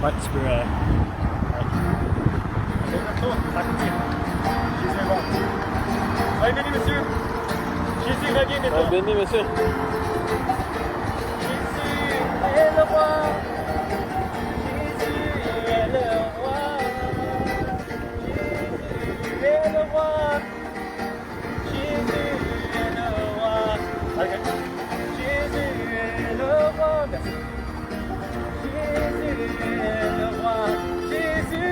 Ouais, tu peux. Ouais. À côté. Jésus est bon. Soyez béni, monsieur. Jésus revient bientôt. Béni, monsieur. Jésus est le roi. Jésus est le roi. Jésus est le roi. Jésus est le roi. Okay. Jésus est le roi. Merci. Jésus est le roi. Jésus.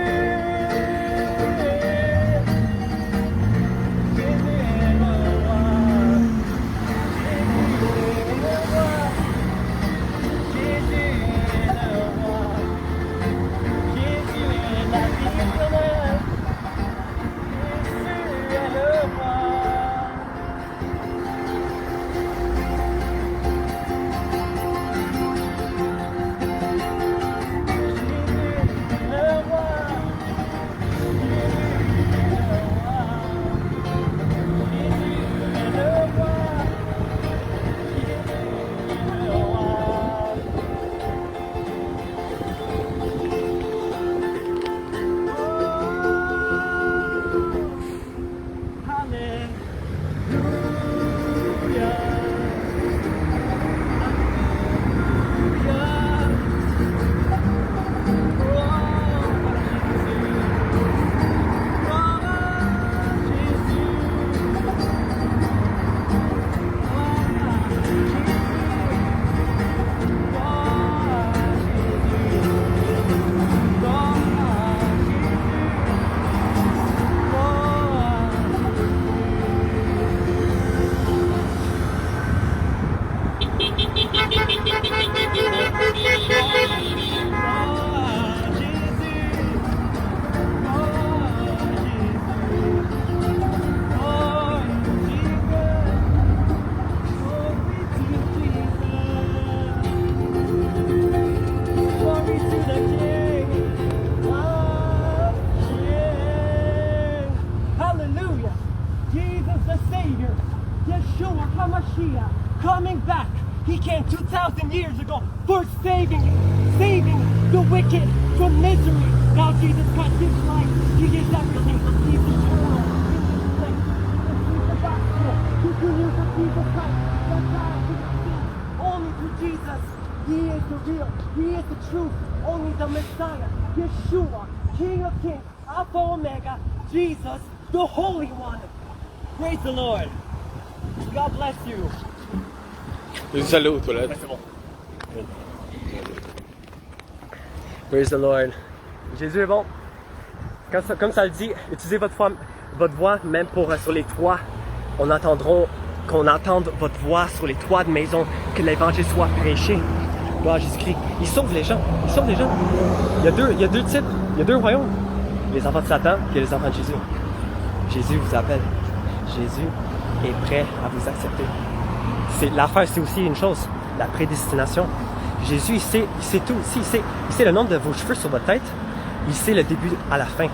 Yeshua HaMashiach coming back. He came 2,000 years ago for saving the wicked from misery. Now Jesus Christ gives life. He gives everything. He's eternal. He's the gospel. He can use of Jesus Christ. That God can see only through Jesus. He is the real. He is the truth. Only the Messiah. Yeshua, King of Kings, Alpha Omega, Jesus, the Holy One. Praise the Lord. God bless you. Salut aux toilettes. Ouais, c'est bon. Praise the Lord. Jésus est bon. Comme ça le dit, utilisez votre voix même pour sur les toits. Qu'on entende votre voix sur les toits de maison, que l'évangile soit prêché. Gloire à Jésus-Christ. Il sauve les gens. Il sauve les gens. Il y a deux types. Il y a deux royaumes. Les enfants de Satan et les enfants de Jésus. Jésus vous appelle. Jésus est prêt à vous accepter. L'affaire, c'est aussi une chose, la prédestination. Jésus, il sait tout. Il sait le nombre de vos cheveux sur votre tête. Il sait le début à la fin.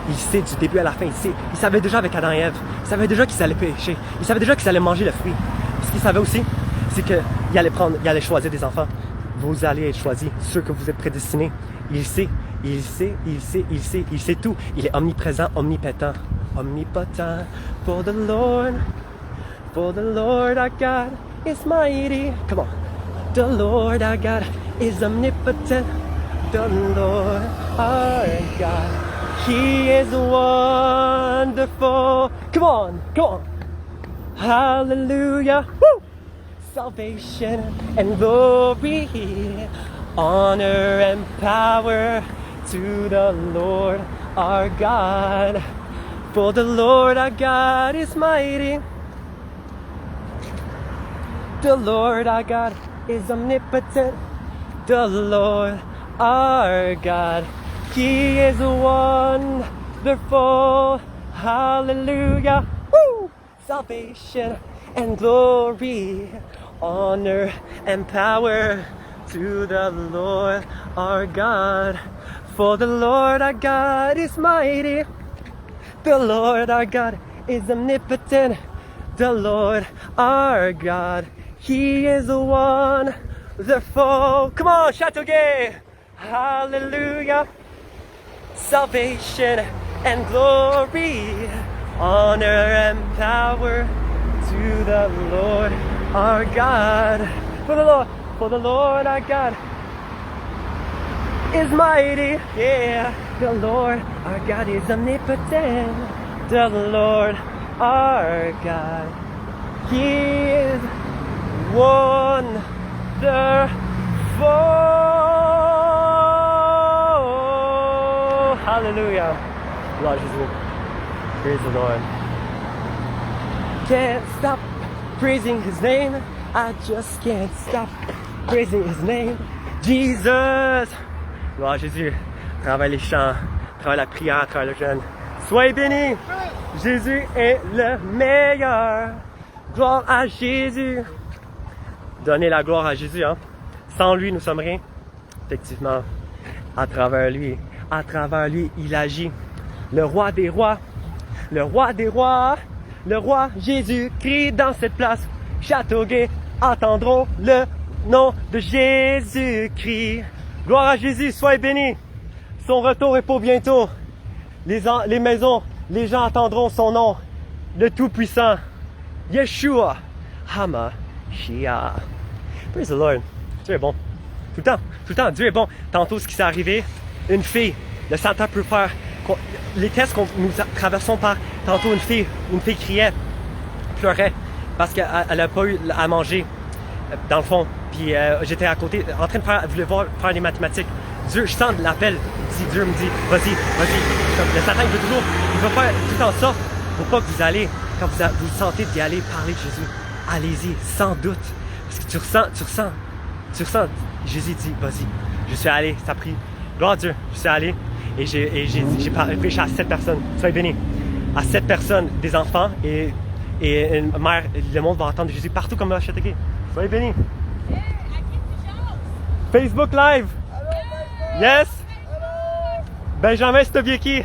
Il sait du début à la fin. Il savait déjà avec Adam et Ève. Il savait déjà qu'ils allaient pécher. Il savait déjà qu'ils allaient manger le fruit. Ce qu'il savait aussi, c'est qu'il allait choisir des enfants. Vous allez être choisis, ceux que vous êtes prédestinés. Il sait tout. Il est omniprésent, omnipotent. Omnipotent. For the Lord our God is mighty. Come on. The Lord our God is omnipotent. The Lord our God, He is wonderful. Come on. Hallelujah. Woo! Salvation and glory, honor and power to the Lord our God. For the Lord our God is mighty. The Lord our God is omnipotent. The Lord our God, He is wonderful. Hallelujah. Woo! Salvation and glory, honor and power to the Lord our God. For the Lord our God is mighty. The Lord our God is omnipotent. The Lord our God, He is wonderful. Come on, Chateauguay. Hallelujah. Salvation and glory, honor and power to the Lord our God. For the Lord our God is mighty. Yeah, the Lord our God is omnipotent. The Lord our God, He is wonderful. Hallelujah. Gloire à Jésus. Praise the Lord. Can't stop praising His name. I just can't stop praising His name. Jesus. Gloire à Jésus. Travaille les chants, travaille la prière, travaille le jeûne. Soyez bénis. Jésus est le meilleur. Gloire à Jésus. Donnez la gloire à Jésus, hein. Sans lui, nous sommes rien. Effectivement, à travers lui, il agit. Le roi des rois, le roi des rois, le roi Jésus crie dans cette place. Châteauguay entendront le nom de Jésus-Christ. Gloire à Jésus, soyez bénis. Son retour est pour bientôt. Les maisons, les gens entendront son nom. Le Tout-Puissant, Yeshua HaMashiach. Praise the Lord. Dieu est bon. Tout le temps, Dieu est bon. Tantôt, ce qui s'est arrivé, une fille, le Santa peut faire, les tests que nous traversons par, tantôt une fille criait, pleurait, parce qu'elle n'a pas eu à manger, dans le fond. Puis j'étais à côté, en train de faire, voulait faire des mathématiques. Dieu, je sens l'appel. Dieu me dit, vas-y. Le Satan, il veut toujours, il veut faire tout en sorte pour pas que vous allez, quand vous sentez d'y aller, parler de Jésus. Allez-y, sans doute. Parce que tu ressens. Jésus dit, vas-y. Je suis allé, ça a pris. Gloire à Dieu, je suis allé et j'ai prêché à 7 personnes. Soyez bénis. À 7 personnes, des enfants et une mère. Le monde va entendre Jésus partout comme à Châteauguay. Soyez bénis. Facebook Live. Yes. Benjamin Stobieki.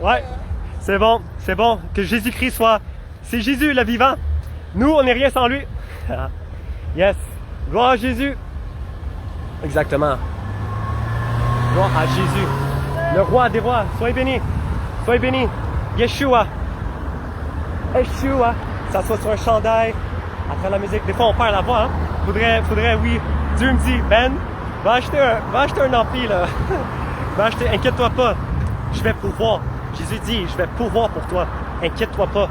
Ouais. C'est bon. Que Jésus-Christ soit. C'est Jésus le vivant. Nous, on n'est rien sans lui. Yes. Gloire à Jésus. Exactement. Gloire à Jésus. Le roi des rois. Soyez bénis. Yeshua. Ça soit sur un chandail. Après la musique. Des fois, on perd la voix. Hein? Faudrait, oui. Dieu me dit, Ben, va acheter un ampli, là. Inquiète-toi pas. Je vais pourvoir. Jésus dit, je vais pourvoir pour toi. Inquiète-toi pas.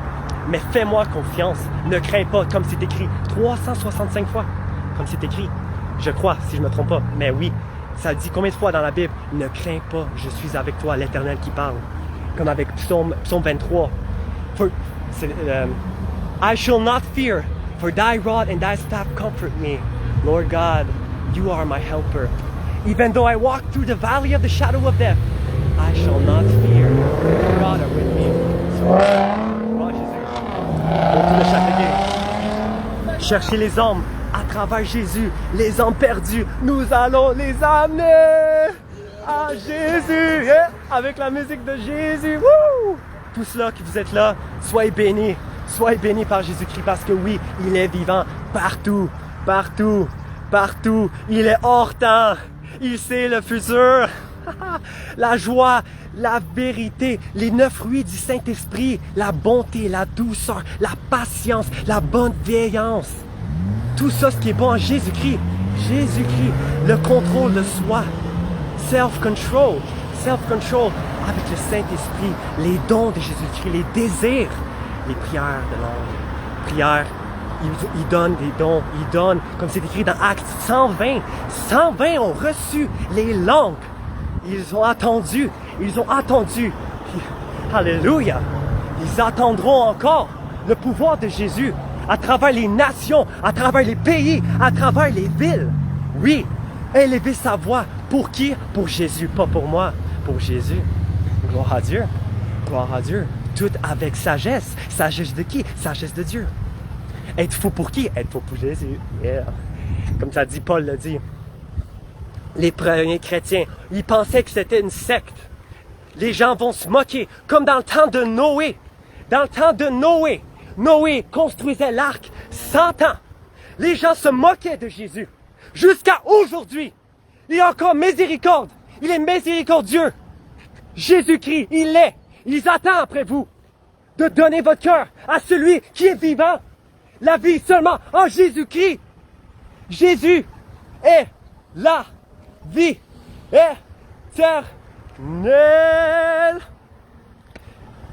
Mais fais-moi confiance. Ne crains pas, comme c'est écrit 365 fois. Comme c'est écrit. Je crois, si je me trompe pas. Mais oui, ça dit combien de fois dans la Bible? Ne crains pas, je suis avec toi, l'Éternel qui parle. Comme avec Psaume 23. I shall not fear, for thy rod and thy staff comfort me. Lord God, you are my helper. Even though I walk through the valley of the shadow of death, I shall not fear. God are with me. Gloire à Jésus. Autour de Châteauguay. Cherchez les hommes à travers Jésus, les hommes perdus. Nous allons les amener à Jésus. Yeah. Avec la musique de Jésus. Woo! Tout cela que vous êtes là, soyez bénis. Soyez bénis par Jésus-Christ parce que oui, il est vivant partout. Il est hors temps. Il sait le futur. La joie, la vérité, les 9 fruits du Saint-Esprit, la bonté, la douceur, la patience, la bonne veillance. Tout ça, ce qui est bon en Jésus-Christ. Le contrôle de soi. Self-control avec le Saint-Esprit, les dons de Jésus-Christ, les désirs, les prières de l'ange. Prières, il donne des dons, il donne, comme c'est écrit dans Actes 120. 120 ont reçu les langues. Ils ont attendu. Alléluia. Ils attendront encore le pouvoir de Jésus à travers les nations, à travers les pays, à travers les villes. Oui, élever sa voix. Pour qui? Pour Jésus, pas pour moi. Pour Jésus. Gloire à Dieu. Tout avec sagesse. Sagesse de qui? Sagesse de Dieu. Être fou pour qui? Être fou pour Jésus. Yeah. Comme ça dit, Paul l'a dit. Les premiers chrétiens, ils pensaient que c'était une secte. Les gens vont se moquer, comme dans le temps de Noé. Noé construisait l'arc 100 ans. Les gens se moquaient de Jésus. Jusqu'à aujourd'hui. Il est encore miséricorde. Il est miséricordieux. Jésus-Christ, il l'est. Il attend après vous de donner votre cœur à celui qui est vivant. La vie seulement en Jésus-Christ. Jésus est la vie éternelle.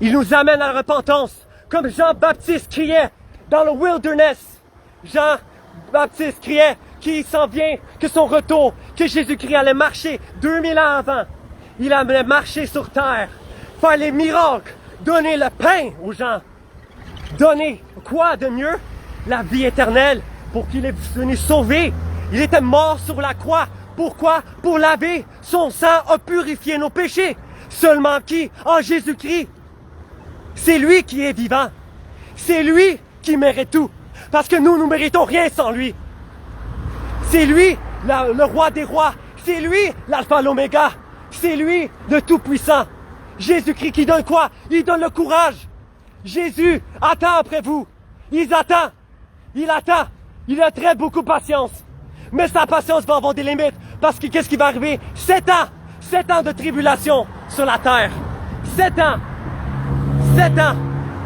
Il nous amène à la repentance, comme Jean-Baptiste criait dans le wilderness. Jean-Baptiste criait qu'il s'en vient, que son retour, que Jésus-Christ allait marcher 2000 ans avant. Il allait marcher sur terre, faire les miracles, donner le pain aux gens. Donner quoi de mieux? La vie éternelle, pour qu'il est venu sauver. Il était mort sur la croix. Pourquoi? Pour laver. Son sang a purifié nos péchés. Seulement qui? En Jésus-Christ. C'est lui qui est vivant. C'est lui qui mérite tout. Parce que nous méritons rien sans lui. C'est lui, le roi des rois. C'est lui, l'alpha, l'oméga. C'est lui, le tout-puissant. Jésus-Christ qui donne quoi? Il donne le courage. Jésus attend après vous. Il attend. Il attend. Il a très beaucoup de patience. Mais sa patience va avoir des limites. Parce que qu'est-ce qui va arriver? 7 ans. 7 ans de tribulation sur la terre. 7 ans. 7 ans.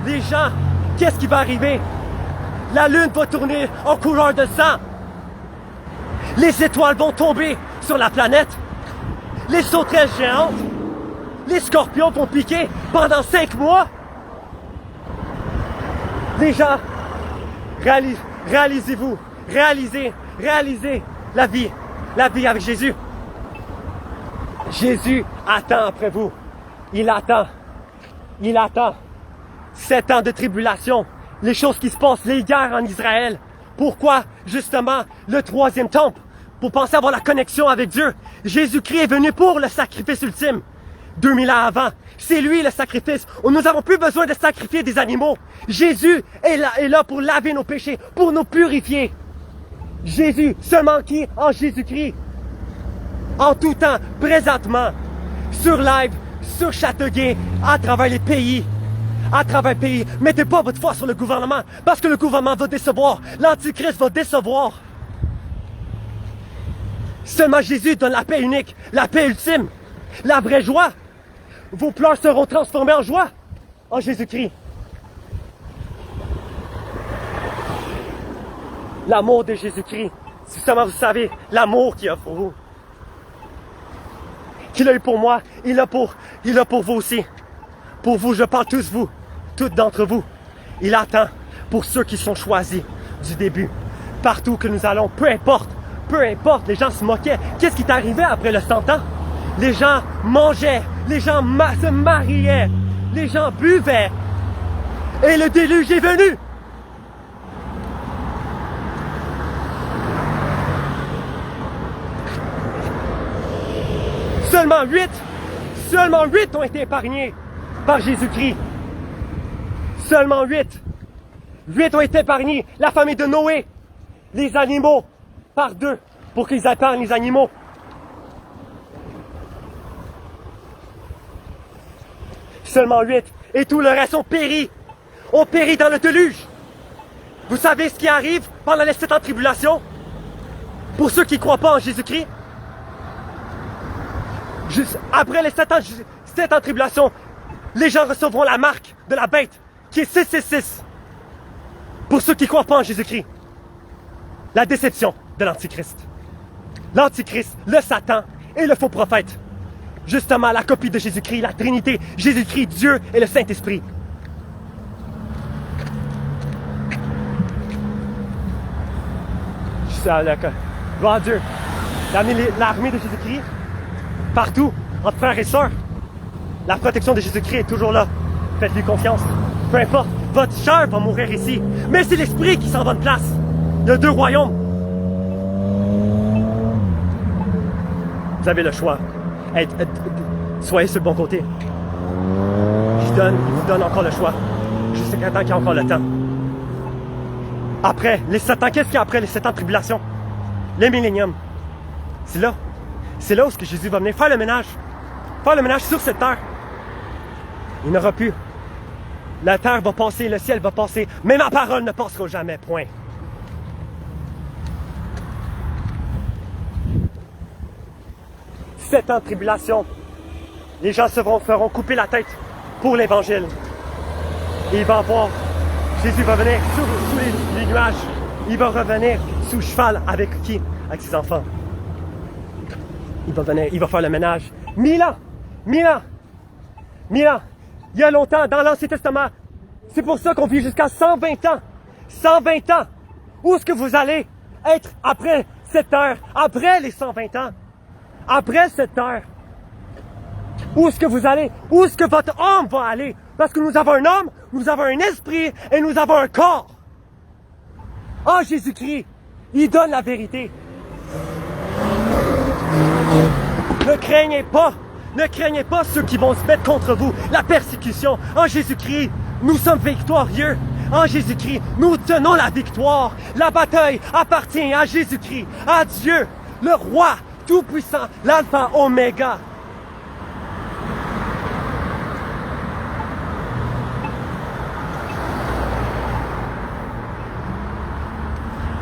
Les gens, qu'est-ce qui va arriver? La lune va tourner en couleur de sang. Les étoiles vont tomber sur la planète. Les sauterelles géantes. Les scorpions vont piquer pendant 5 mois. Les gens, réalisez-vous. Réalisez la vie avec Jésus. Jésus attend après vous. Il attend. 7 ans de tribulation. Les choses qui se passent, les guerres en Israël. Pourquoi? Justement, le 3e temple. Pour penser avoir la connexion avec Dieu. Jésus-Christ est venu pour le sacrifice ultime. 2000 ans avant. C'est lui le sacrifice. Nous n'avons plus besoin de sacrifier des animaux. Jésus est là pour laver nos péchés, pour nous purifier. Jésus, seulement qui? En Jésus-Christ. En tout temps, présentement, sur live, sur Châteauguay, à travers les pays. À travers le pays. Mettez pas votre foi sur le gouvernement, parce que le gouvernement va décevoir. L'Antichrist va décevoir. Seulement Jésus donne la paix unique, la paix ultime, la vraie joie. Vos pleurs seront transformés en joie en Jésus-Christ. L'amour de Jésus-Christ, si seulement vous savez l'amour qu'il a pour vous. Qu'il a eu pour moi, il a pour vous aussi. Pour vous, je parle tous vous, toutes d'entre vous. Il attend pour ceux qui sont choisis du début. Partout que nous allons, peu importe, les gens se moquaient. Qu'est-ce qui est arrivé après le 100 ans? Les gens mangeaient, les gens se mariaient, les gens buvaient. Et le déluge est venu. Seulement 8 ont été épargnés par Jésus-Christ. Seulement 8. 8 ont été épargnés. La famille de Noé, les animaux, par 2, pour qu'ils épargnent les animaux. Seulement 8. Et tout le reste ont péri. Ont péri dans le déluge. Vous savez ce qui arrive pendant les 7 ans de tribulation? Pour ceux qui ne croient pas en Jésus-Christ? Juste après les 7 ans de tribulation, les gens recevront la marque de la bête, qui est 666. Pour ceux qui ne croient pas en Jésus-Christ. La déception de l'Antichrist. L'Antichrist, le Satan et le faux prophète. Justement, la copie de Jésus-Christ, la Trinité, Jésus-Christ, Dieu et le Saint-Esprit. Gloire à Dieu. L'armée de Jésus-Christ, partout, entre frères et sœurs. La protection de Jésus-Christ est toujours là. Faites-lui confiance. Peu importe, votre chair va mourir ici. Mais c'est l'esprit qui s'en va de place. Il y a 2 royaumes. Vous avez le choix. Soyez sur le bon côté. Il vous donne encore le choix. Jusqu'à temps qu'il y a encore le temps. Après, les 7 ans, qu'est-ce qu'il y a après les 7 ans de tribulation? Les milléniums. C'est là. C'est là où Jésus va venir faire le ménage. Faire le ménage sur cette terre. Il n'aura plus. La terre va passer, le ciel va passer, mais ma parole ne passera jamais, point. 7 ans de tribulation. Les gens feront couper la tête pour l'Évangile. Et il va avoir, Jésus va venir sous les nuages. Il va revenir sous cheval avec qui? Avec ses enfants. Il va venir, il va faire le ménage. 1000 ans! 1000 ans! 1000 ans! Il y a longtemps, dans l'Ancien Testament, c'est pour ça qu'on vit jusqu'à 120 ans. 120 ans! Où est-ce que vous allez être après cette heure? Après les 120 ans? Après cette heure? Où est-ce que vous allez? Où est-ce que votre âme va aller? Parce que nous avons un âme, nous avons un esprit et nous avons un corps. Oh, Jésus-Christ, il donne la vérité. Ne craignez pas ceux qui vont se mettre contre vous, la persécution. En Jésus-Christ, nous sommes victorieux. En Jésus-Christ, nous tenons la victoire. La bataille appartient à Jésus-Christ, à Dieu, le roi tout-puissant, l'alpha, oméga.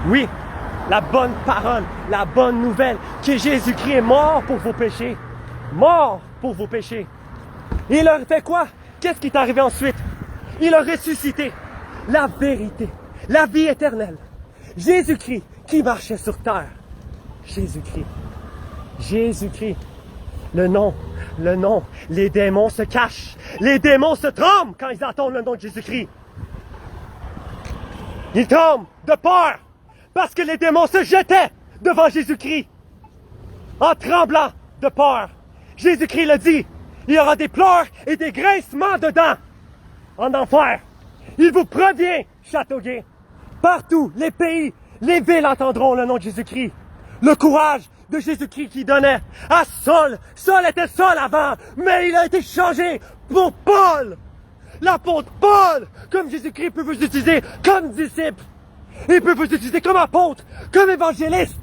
Oui, la bonne parole, la bonne nouvelle, que Jésus-Christ est mort pour vos péchés. Mort pour vos péchés. Et il leur fait quoi? Qu'est-ce qui est arrivé ensuite? Il a ressuscité la vérité, la vie éternelle. Jésus-Christ qui marchait sur terre. Jésus-Christ. Jésus-Christ. Le nom. Les démons se cachent. Les démons se tremblent quand ils entendent le nom de Jésus-Christ. Ils tremblent de peur. Parce que les démons se jetaient devant Jésus-Christ. En tremblant de peur. Jésus-Christ le dit. Il y aura des pleurs et des grincements dedans. En enfer. Il vous prévient, Châteauguay. Partout, les pays, les villes entendront le nom de Jésus-Christ. Le courage de Jésus-Christ qui donnait à Saul. Saul était Saul avant, mais il a été changé pour Paul. L'apôtre Paul, comme Jésus-Christ peut vous utiliser comme disciple. Il peut vous utiliser comme apôtre, comme évangéliste.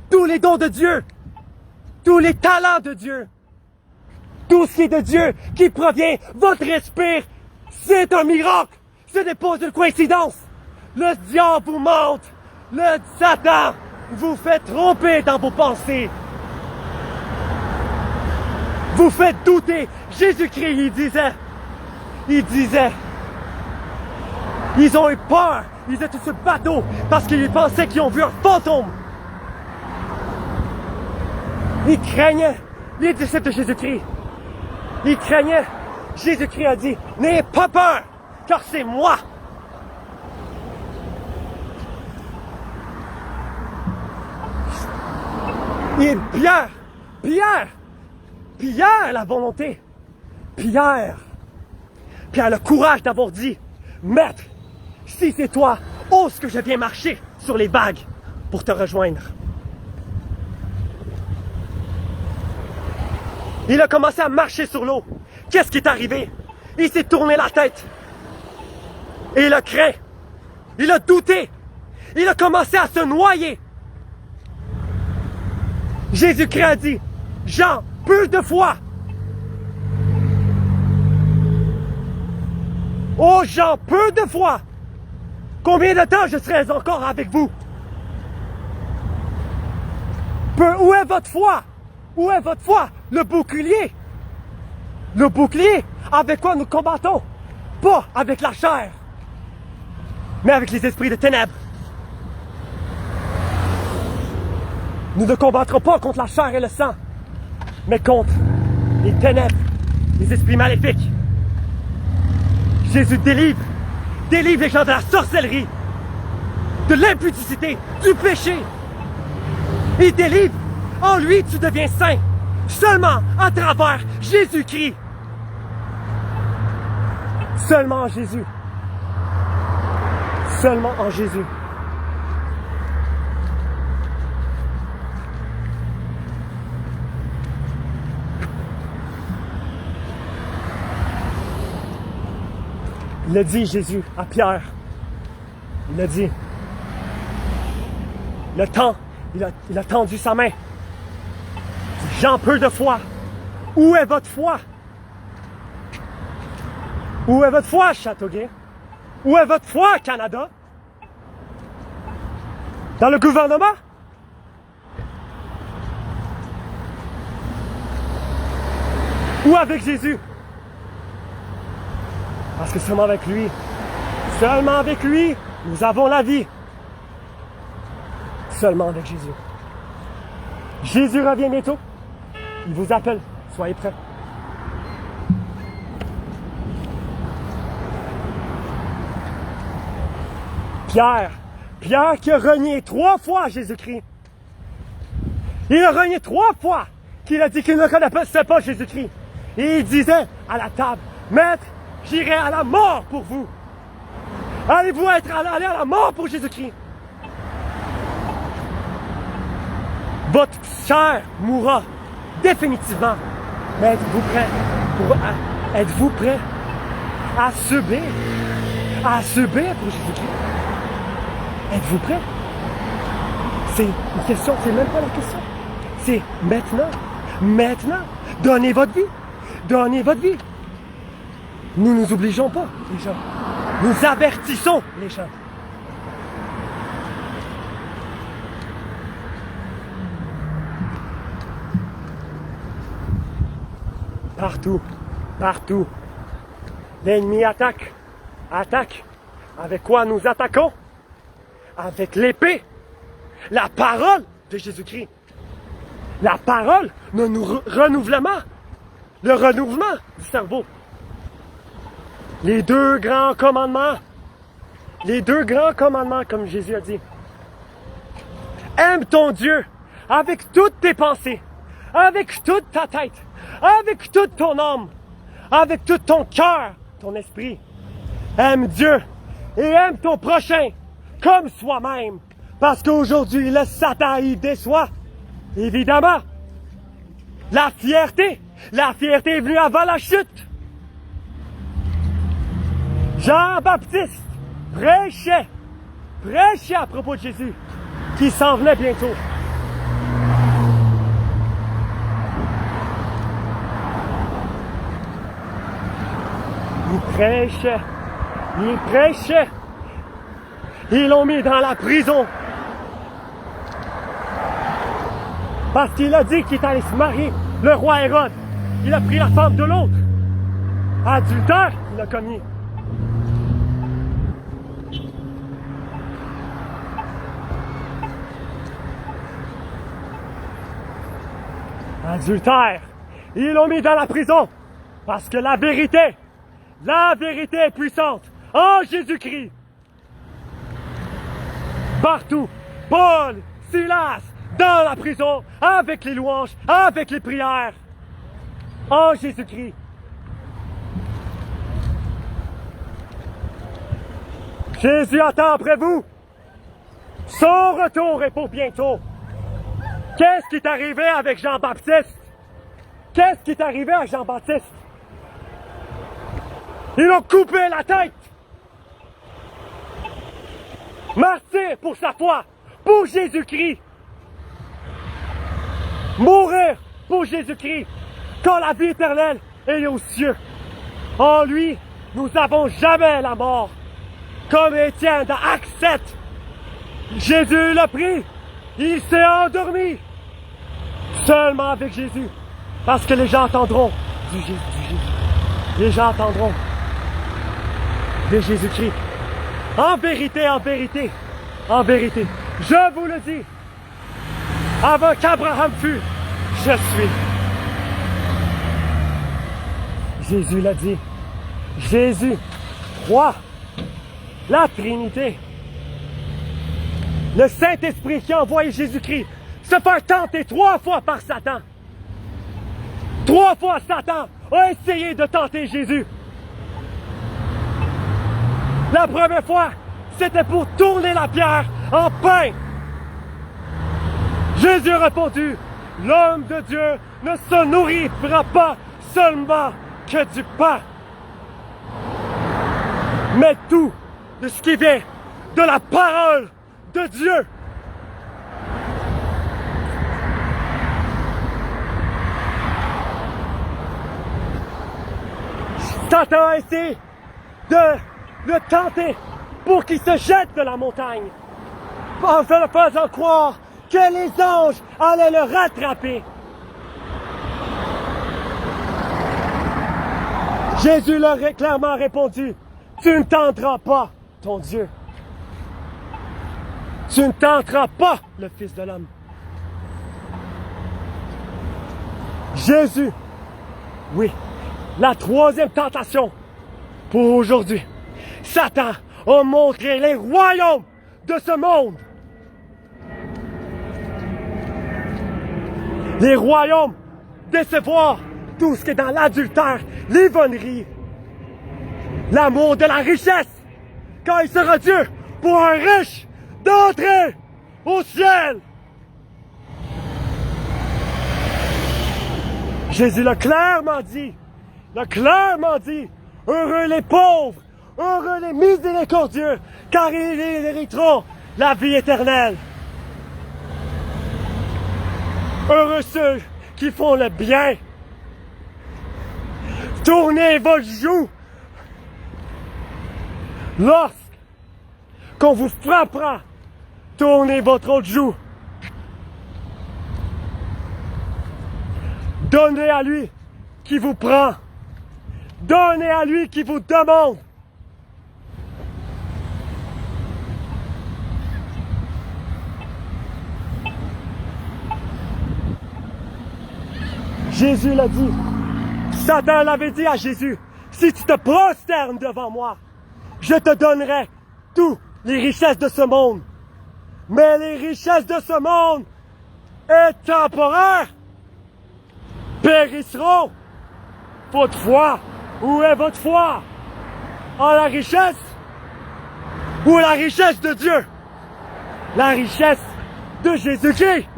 Tous les dons de Dieu, tous les talents de Dieu, tout ce qui est de Dieu, qui provient, votre respire, c'est un miracle. Ce n'est pas une coïncidence. Le diable vous mente. Le Satan vous fait tromper dans vos pensées. Vous faites douter. Jésus-Christ, il disait, ils ont eu peur. Ils étaient sur le bateau parce qu'ils pensaient qu'ils ont vu un fantôme. Ils craignaient les disciples de Jésus-Christ. Ils craignaient. Jésus-Christ a dit, n'ayez pas peur, car c'est moi. Et Pierre la volonté. Pierre a le courage d'avoir dit, Maître, si c'est toi, ose que je viens marcher sur les vagues pour te rejoindre. Il a commencé à marcher sur l'eau. Qu'est-ce qui est arrivé? Il s'est tourné la tête. Et il a craint. Il a douté. Il a commencé à se noyer. Jésus-Christ a dit, Jean, peu de foi. Oh Jean, peu de foi. Combien de temps je serai encore avec vous? Où est votre foi? Où est votre foi? Le bouclier. Le bouclier avec quoi nous combattons. Pas avec la chair, mais avec les esprits de ténèbres. Nous ne combattrons pas contre la chair et le sang, mais contre les ténèbres, les esprits maléfiques. Jésus délivre les gens de la sorcellerie, de l'impudicité, du péché. Il délivre. En lui, tu deviens saint. Seulement à travers Jésus-Christ. Seulement en Jésus. Seulement en Jésus. Il a dit, Jésus, à Pierre. Il a dit. Le temps, il a tendu sa main. Jean, peu de foi. Où est votre foi? Où est votre foi, Châteauguay? Où est votre foi, Canada? Dans le gouvernement? ou avec Jésus. Parce que seulement avec lui, nous avons la vie. Seulement avec Jésus. Jésus revient bientôt. Il vous appelle. Soyez prêts. Pierre qui a renié 3 fois Jésus-Christ. Il a renié 3 fois qu'il a dit qu'il ne connaissait pas Jésus-Christ. Et il disait à la table, Maître, j'irai à la mort pour vous. Allez-vous aller à la mort pour Jésus-Christ? Votre chair mourra définitivement. Mais êtes-vous prêt à subir pour Jésus-Christ? Êtes-vous prêt? C'est une question, c'est même pas la question. C'est maintenant. Donnez votre vie. Nous ne nous obligeons pas, les gens. Nous avertissons les gens. Partout. L'ennemi attaque. Avec quoi nous attaquons? Avec l'épée. La parole de Jésus-Christ. La parole, le renouvellement du cerveau. Les deux grands commandements, comme Jésus a dit. Aime ton Dieu avec toutes tes pensées, avec toute ta tête, avec toute ton âme, avec tout ton cœur, ton esprit. Aime Dieu et aime ton prochain comme soi-même. Parce qu'aujourd'hui, le Satan y déçoit. Évidemment. La fierté est venue avant la chute. Jean-Baptiste prêchait à propos de Jésus, qui s'en venait bientôt. Il prêchait. Ils l'ont mis dans la prison. Parce qu'il a dit qu'il allait se marier. Le roi Hérode, il a pris la femme de l'autre. Adultère, il a commis. Adultère. Ils l'ont mis dans la prison. Parce que la vérité est puissante en Jésus-Christ. Partout, Paul, Silas, dans la prison, avec les louanges, avec les prières, en Jésus-Christ. Jésus attend après vous. Son retour est pour bientôt. Qu'est-ce qui est arrivé avec Jean-Baptiste? Ils ont coupé la tête. Martyr pour sa foi, pour Jésus-Christ. Mourir pour Jésus-Christ, quand la vie éternelle est aux cieux. En lui, nous n'avons jamais la mort. Comme Étienne dans Acte 7, Jésus l'a pris, il s'est endormi. Seulement avec Jésus. Parce que les gens entendront du Jésus. Les gens entendront de Jésus-Christ. En vérité, je vous le dis, avant qu'Abraham fût, je suis. Jésus l'a dit. Jésus, roi, la Trinité, le Saint-Esprit qui a envoyé Jésus-Christ se faire tenter 3 fois par Satan. 3 fois Satan a essayé de tenter Jésus. La première fois, c'était pour tourner la pierre en pain. Jésus a répondu, l'homme de Dieu ne se nourrira pas seulement que du pain, mais tout de ce qui vient de la parole de Dieu. Satan a essayé de le tenter pour qu'il se jette de la montagne, en le faisant croire que les anges allaient le rattraper. Jésus leur a clairement répondu, tu ne tenteras pas ton Dieu. Tu ne tenteras pas le Fils de l'homme. Jésus, oui, la troisième tentation pour aujourd'hui. Satan a montré les royaumes de ce monde. Les royaumes décevoir tout ce qui est dans l'adultère, l'ivonnerie, l'amour de la richesse, quand il sera Dieu pour un riche d'entrer au ciel. Jésus l'a clairement dit, heureux les pauvres, heureux les miséricordieux, car ils hériteront la vie éternelle. Heureux ceux qui font le bien. Tournez votre joue lorsqu'on vous frappera. Tournez votre autre joue. Donnez à lui qui vous prend. Donnez à lui qui vous demande. Jésus l'a dit. Satan l'avait dit à Jésus, si tu te prosternes devant moi, je te donnerai toutes les richesses de ce monde. Mais les richesses de ce monde est temporaire, périsseront. Votre foi, où est votre foi? En la richesse ou la richesse de Dieu? La richesse de Jésus-Christ.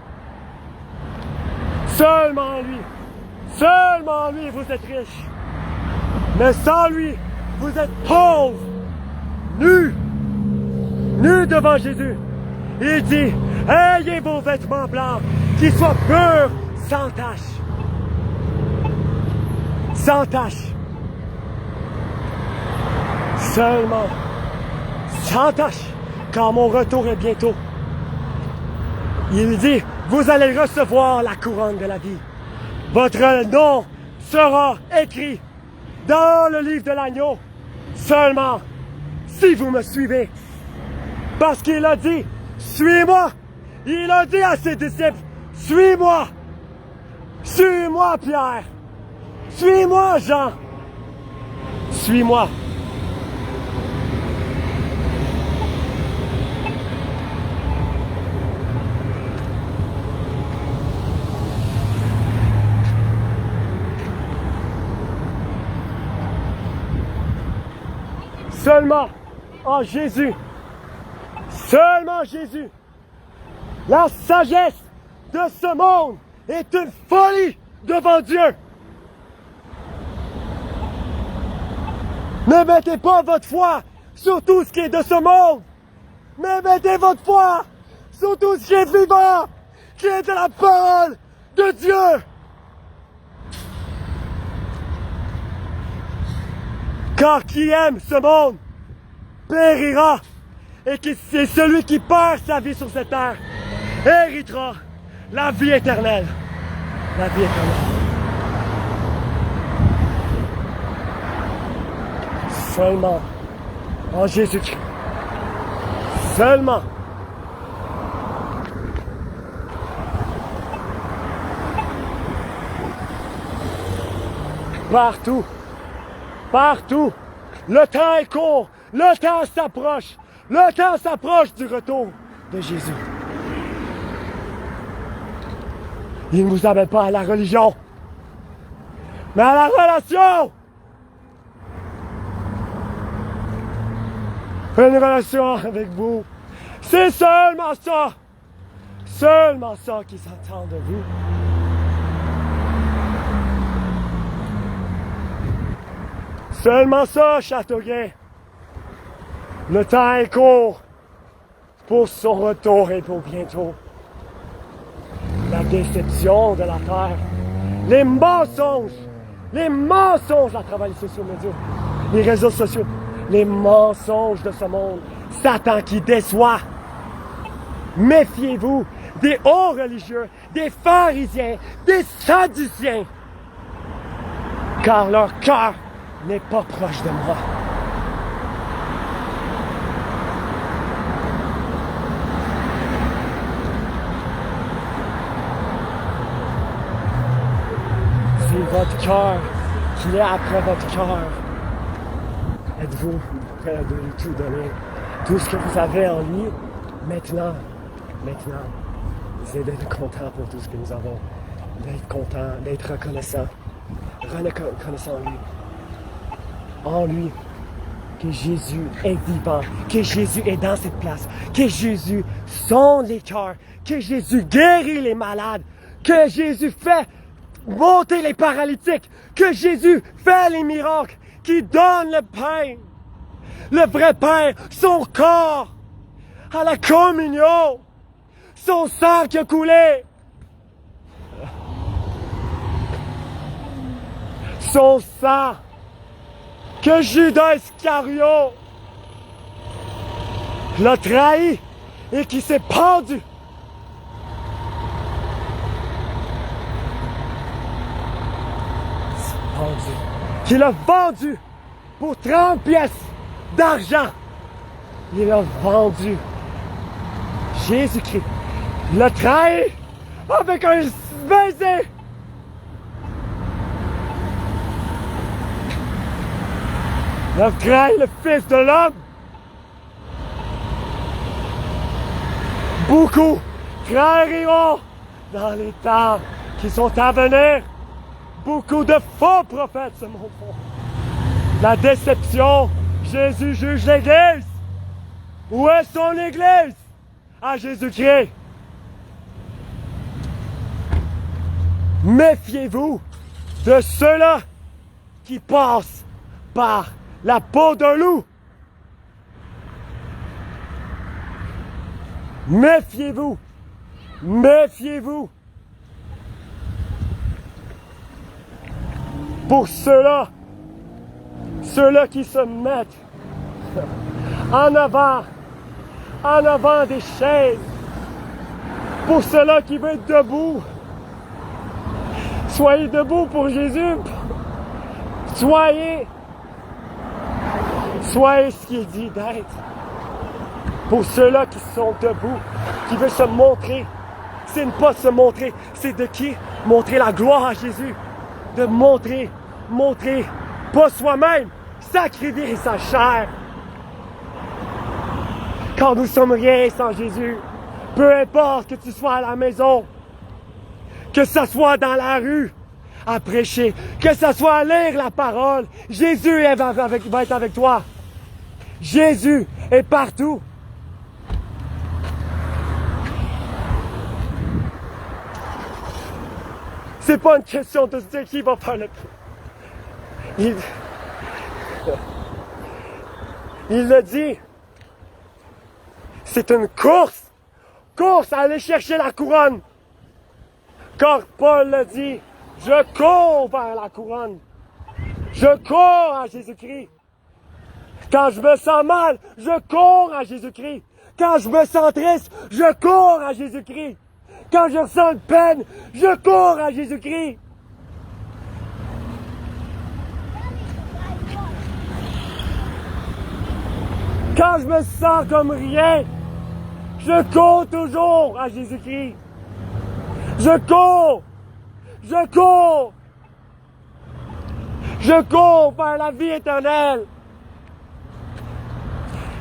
Seulement lui, vous êtes riche. Mais sans lui, vous êtes pauvres, nus devant Jésus. Il dit, ayez vos vêtements blancs, qui soient purs, sans tache. Sans tache. Seulement, sans tache, car mon retour est bientôt. Il dit, vous allez recevoir la couronne de la vie. Votre nom sera écrit dans le livre de l'agneau, seulement si vous me suivez. Parce qu'il a dit, suis-moi. Il a dit à ses disciples, suis-moi. Suis-moi, Pierre. Suis-moi, Jean. Suis-moi. Seulement en Jésus, seulement Jésus, la sagesse de ce monde est une folie devant Dieu. Ne mettez pas votre foi sur tout ce qui est de ce monde, mais mettez votre foi sur tout ce qui est vivant, qui est de la parole de Dieu. Car qui aime ce monde périra, et c'est celui qui perd sa vie sur cette terre héritera la vie éternelle. La vie éternelle. Seulement en Jésus-Christ. Seulement. Partout. Partout. Le temps est court. Le temps s'approche. Le temps s'approche du retour de Jésus. Il ne vous amène pas à la religion, mais à la relation. Une relation avec vous. C'est seulement ça qui s'attend de vous. Seulement ça, Châteauguay. Le temps est court pour son retour et pour bientôt. La déception de la terre, les mensonges à travers les sociaux médias, les réseaux sociaux, les mensonges de ce monde, Satan qui déçoit. Méfiez-vous des hauts religieux, des pharisiens, des sadduciens, car leur cœur n'est pas proche de moi. C'est votre cœur qui est après votre cœur. Êtes-vous prêt à lui tout donner? Tout ce que vous avez en lui, maintenant, c'est d'être content pour tout ce que nous avons. D'être content, d'être reconnaissant. Reconnaissant en lui. Que Jésus est vivant. Que Jésus est dans cette place. Que Jésus sonde les cœurs. Que Jésus guérit les malades. Que Jésus fait monter les paralytiques. Que Jésus fait les miracles. Qui donne le pain. Le vrai pain. Son corps. À la communion. Son sang qui a coulé. Son sang que Judas Iscariot l'a trahi et qui s'est pendu. Qu'il a vendu pour 30 pièces d'argent. Il a vendu. Jésus-Christ l'a trahi avec un baiser. Il a trahi le Fils de l'homme. Beaucoup trahiront dans les temps qui sont à venir. Beaucoup de faux prophètes se montreront. La déception, Jésus juge l'Église. Où est son Église? À Jésus-Christ. Méfiez-vous de ceux-là qui passent par la peau d'un loup. Méfiez-vous. Méfiez-vous. Pour ceux-là qui se mettent en avant des chaises. Pour ceux-là qui veulent être debout. Soyez debout pour Jésus. Soyez ce qu'il dit d'être. Pour ceux-là qui sont debout, qui veulent se montrer. C'est ne pas se montrer, c'est de qui? Montrer la gloire à Jésus. De montrer, pas soi-même, sacrifier sa chair. Car nous sommes rien sans Jésus. Peu importe que tu sois à la maison, que ce soit dans la rue, à prêcher, que ce soit à lire la parole, Jésus va être avec toi. Jésus est partout. C'est pas une question de se dire qui va faire le plus. Il le dit. C'est une course. Course à aller chercher la couronne. Car Paul le dit. Je cours vers la couronne. Je cours à Jésus-Christ. Quand je me sens mal, je cours à Jésus-Christ. Quand je me sens triste, je cours à Jésus-Christ. Quand je ressens une peine, je cours à Jésus-Christ. Quand je me sens comme rien, je cours toujours à Jésus-Christ. Je cours. Je cours. Je cours vers la vie éternelle.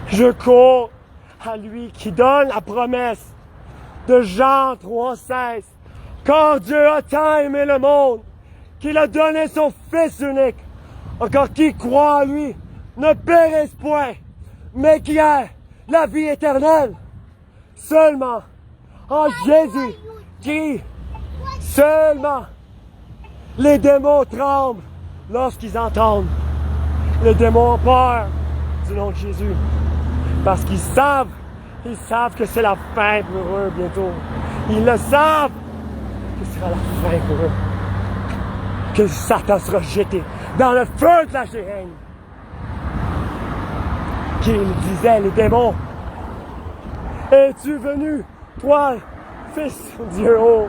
Je cours à lui qui donne la promesse de Jean 3,16. Car Dieu a tant aimé le monde qu'il a donné son Fils unique. Encore qui croit en lui ne périsse point, mais qui a la vie éternelle. Seulement en Jésus-Christ. Seulement les démons tremblent lorsqu'ils entendent. Les démons ont peur du nom de Jésus. Parce qu'ils savent que c'est la fin pour eux bientôt. Ils le savent que ce sera la fin pour eux. Que Satan sera jeté dans le feu de la géhenne. Qu'ils disaient, les démons, es-tu venu, toi, Fils de Dieu, oh,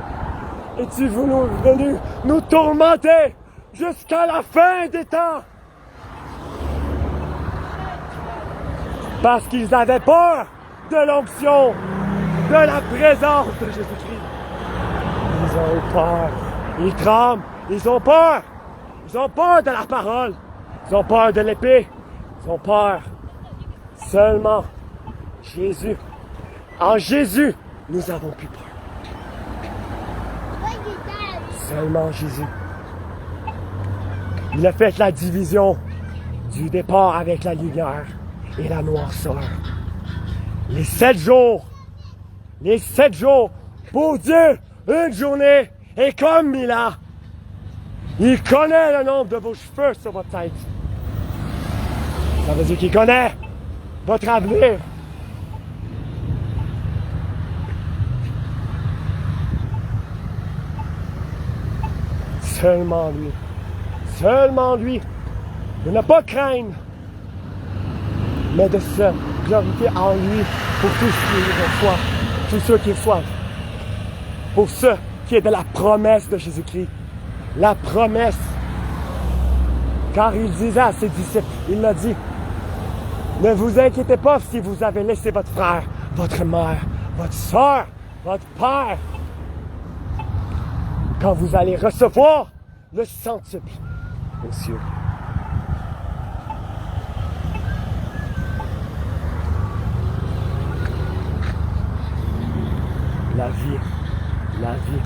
es-tu venu nous tourmenter jusqu'à la fin des temps? Parce qu'ils avaient peur de l'onction, de la présence de Jésus-Christ. Ils ont eu peur. Ils tremblent. Ils ont peur. Ils ont peur de la parole. Ils ont peur de l'épée. Ils ont peur. Seulement Jésus. En Jésus, nous avons plus peur. Seulement Jésus. Il a fait la division du départ avec la lumière et la noirceur. Les 7 jours, pour Dieu, une journée est comme 1000 ans. Il connaît le nombre de vos cheveux sur votre tête. Ça veut dire qu'il connaît votre avenir. Seulement lui. Seulement lui. De ne pas craindre, mais de se glorifier en lui pour tous ceux qui reçoivent, tous ceux qui reçoivent. Pour ceux qui est de la promesse de Jésus-Christ. La promesse. Car il disait à ses disciples, il l'a dit, ne vous inquiétez pas si vous avez laissé votre frère, votre mère, votre soeur, votre père. Quand vous allez recevoir le centuple aux cieux. La vie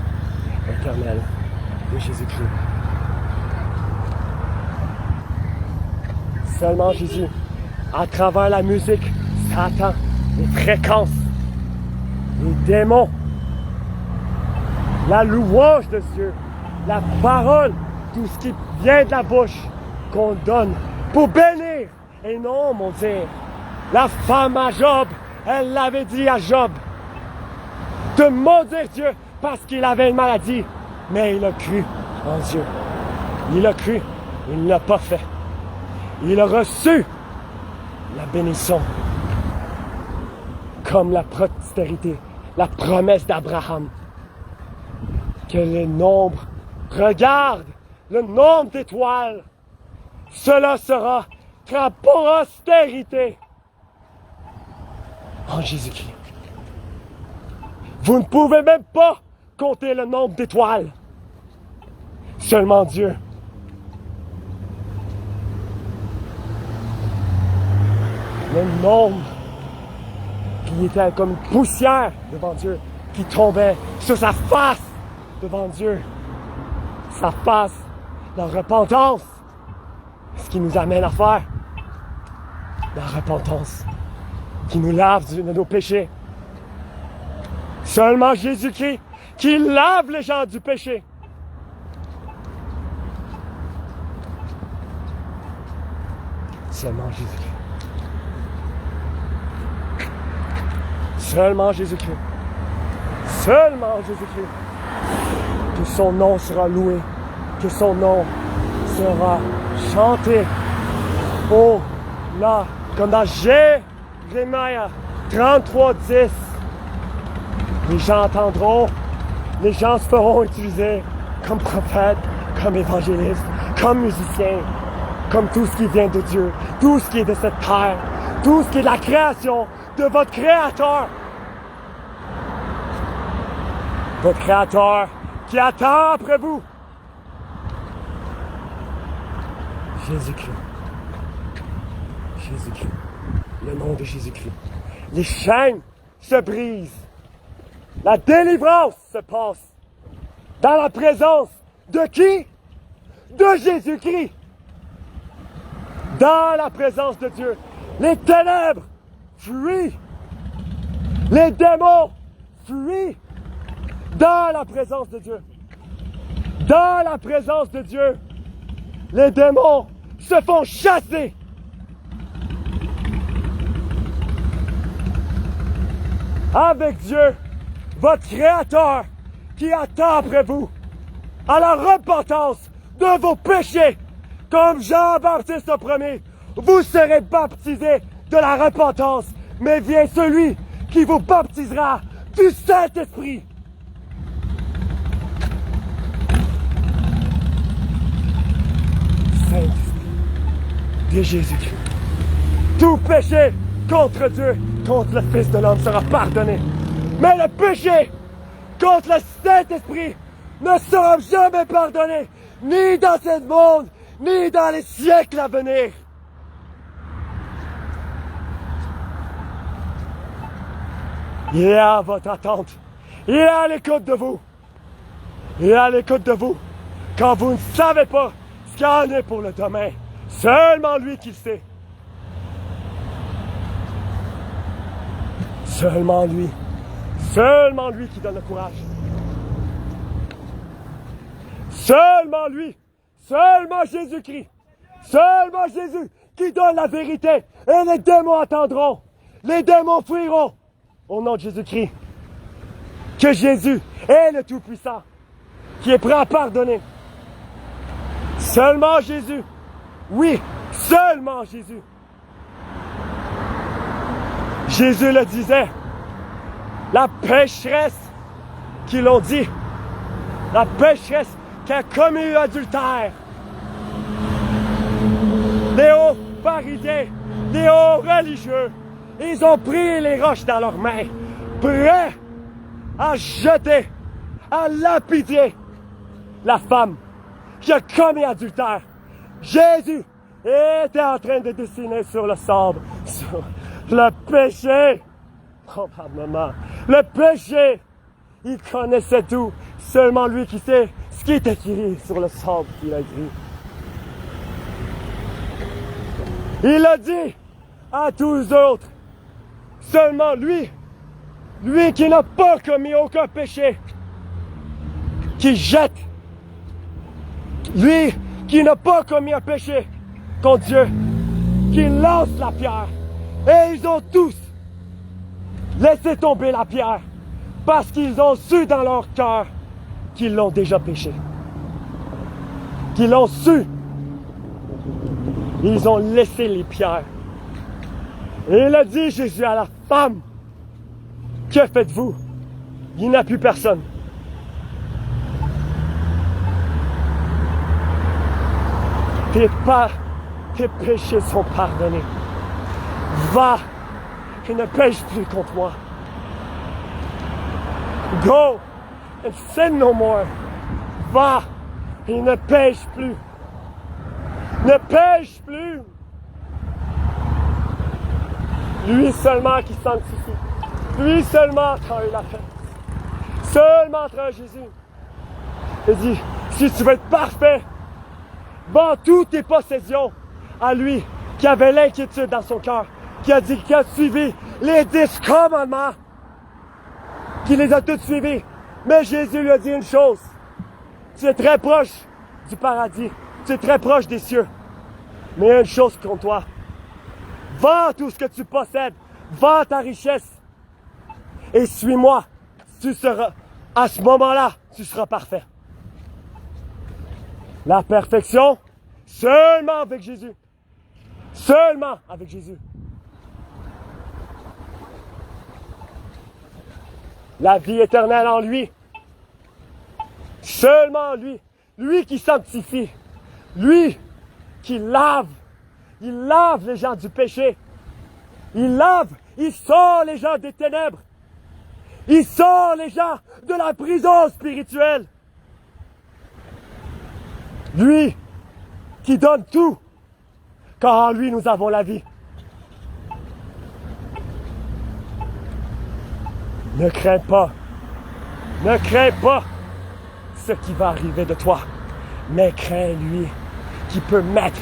éternelle de Jésus-Christ. Seulement Jésus, à travers la musique, Satan, les fréquences, les démons, la louange de Dieu, la parole, tout ce qui vient de la bouche qu'on donne pour bénir et non maudire. La femme à Job, elle l'avait dit à Job de maudire Dieu parce qu'il avait une maladie, mais il a cru en Dieu. Il a cru, il ne l'a pas fait. Il a reçu la bénédiction comme la postérité, la promesse d'Abraham. Que les nombres, regarde le nombre d'étoiles, cela sera ta postérité en Jésus-Christ. Vous ne pouvez même pas compter le nombre d'étoiles. Seulement Dieu. Le nombre qui était comme une poussière devant Dieu, qui tombait sur sa face devant Dieu. Sa face, la repentance. Ce qui nous amène à faire. La repentance. Qui nous lave de nos péchés. Seulement Jésus-Christ qui lave les gens du péché. Seulement Jésus-Christ. Seulement Jésus-Christ. Seulement Jésus-Christ. Que son nom sera loué. Que son nom sera chanté. Oh là, comme dans Jérémie 33:10. Les gens entendront, les gens se feront utiliser comme prophètes, comme évangélistes, comme musiciens, comme tout ce qui vient de Dieu, tout ce qui est de cette terre, tout ce qui est de la création de votre Créateur. Votre Créateur qui attend après vous. Jésus-Christ. Jésus-Christ. Le nom de Jésus-Christ. Les chaînes se brisent. La délivrance se passe dans la présence de qui? De Jésus-Christ. Dans la présence de Dieu. Les ténèbres fuient. Les démons fuient. Dans la présence de Dieu. Dans la présence de Dieu. Les démons se font chasser. Avec Dieu, votre Créateur, qui attend après vous, à la repentance de vos péchés, comme Jean-Baptiste a promis, vous serez baptisés de la repentance, mais vient celui qui vous baptisera du Saint-Esprit. Saint-Esprit de Jésus-Christ. Tout péché contre Dieu, contre le Fils de l'homme sera pardonné. Mais le péché contre le Saint-Esprit ne sera jamais pardonné, ni dans ce monde, ni dans les siècles à venir. Il est à votre attente. Il est à l'écoute de vous. Il est à l'écoute de vous. Quand vous ne savez pas ce qu'il en est pour le demain, seulement lui qui le sait. Seulement lui. Seulement lui qui donne le courage. Seulement lui. Seulement Jésus-Christ. Seulement Jésus qui donne la vérité. Et les démons attendront. Les démons fuiront. Au nom de Jésus-Christ. Que Jésus est le Tout-Puissant. Qui est prêt à pardonner. Seulement Jésus. Oui, seulement Jésus. Jésus le disait. La pécheresse qui l'ont dit. La pécheresse qui a commis adultère. Les hauts pharisiens, les hauts religieux, ils ont pris les roches dans leurs mains, prêts à jeter, à lapider la femme qui a commis adultère. Jésus était en train de dessiner sur le sable, sur le péché. Probablement. Le péché. Il connaissait tout. Seulement lui qui sait ce qui est écrit sur le sable qu'il a écrit. Il a dit à tous les autres, seulement lui qui n'a pas commis aucun péché, qui jette, lui qui n'a pas commis un péché contre Dieu, qui lance la pierre. Et ils ont tous laissé tomber la pierre parce qu'ils ont su dans leur cœur qu'ils l'ont déjà péché. Qu'ils l'ont su. Ils ont laissé les pierres. Et il a dit, Jésus, à la femme, que faites-vous? Il n'y a plus personne. Tes péchés sont pardonnés. Va et ne pêche plus contre moi. Go and sin no more. Va et ne pêche plus. Ne pêche plus. Lui seulement qui sanctifie. Lui seulement qui a eu la fête. Seulement entre Jésus. Il dit, si tu veux être parfait, vends toutes tes possessions à lui qui avait l'inquiétude dans son cœur, qui a dit qu'il a suivi les 10 commandements, qui les a tous suivis. Mais Jésus lui a dit une chose, tu es très proche du paradis, tu es très proche des cieux. Mais il y a une chose contre toi, vends tout ce que tu possèdes, vends ta richesse et suis-moi. Tu seras, à ce moment-là, tu seras parfait. La perfection, seulement avec Jésus. Seulement avec Jésus. La vie éternelle en lui. Seulement lui. Lui qui sanctifie. Lui qui lave. Il lave les gens du péché. Il lave. Il sort les gens des ténèbres. Il sort les gens de la prison spirituelle. Lui qui donne tout, car en lui nous avons la vie. Ne crains pas ce qui va arriver de toi, mais crains lui qui peut mettre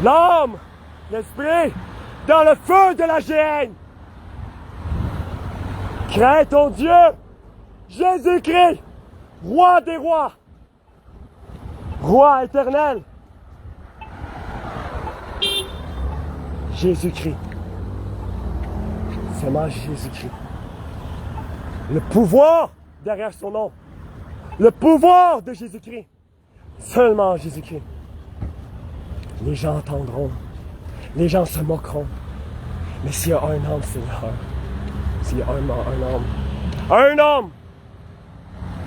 l'âme, l'esprit, dans le feu de la géhenne. Crains ton Dieu, Jésus-Christ, roi des rois, roi éternel. Jésus-Christ. Seulement Jésus-Christ. Le pouvoir derrière son nom. Le pouvoir de Jésus-Christ. Seulement Jésus-Christ. Les gens entendront. Les gens se moqueront. Mais s'il y a un homme, Seigneur. S'il y a un homme.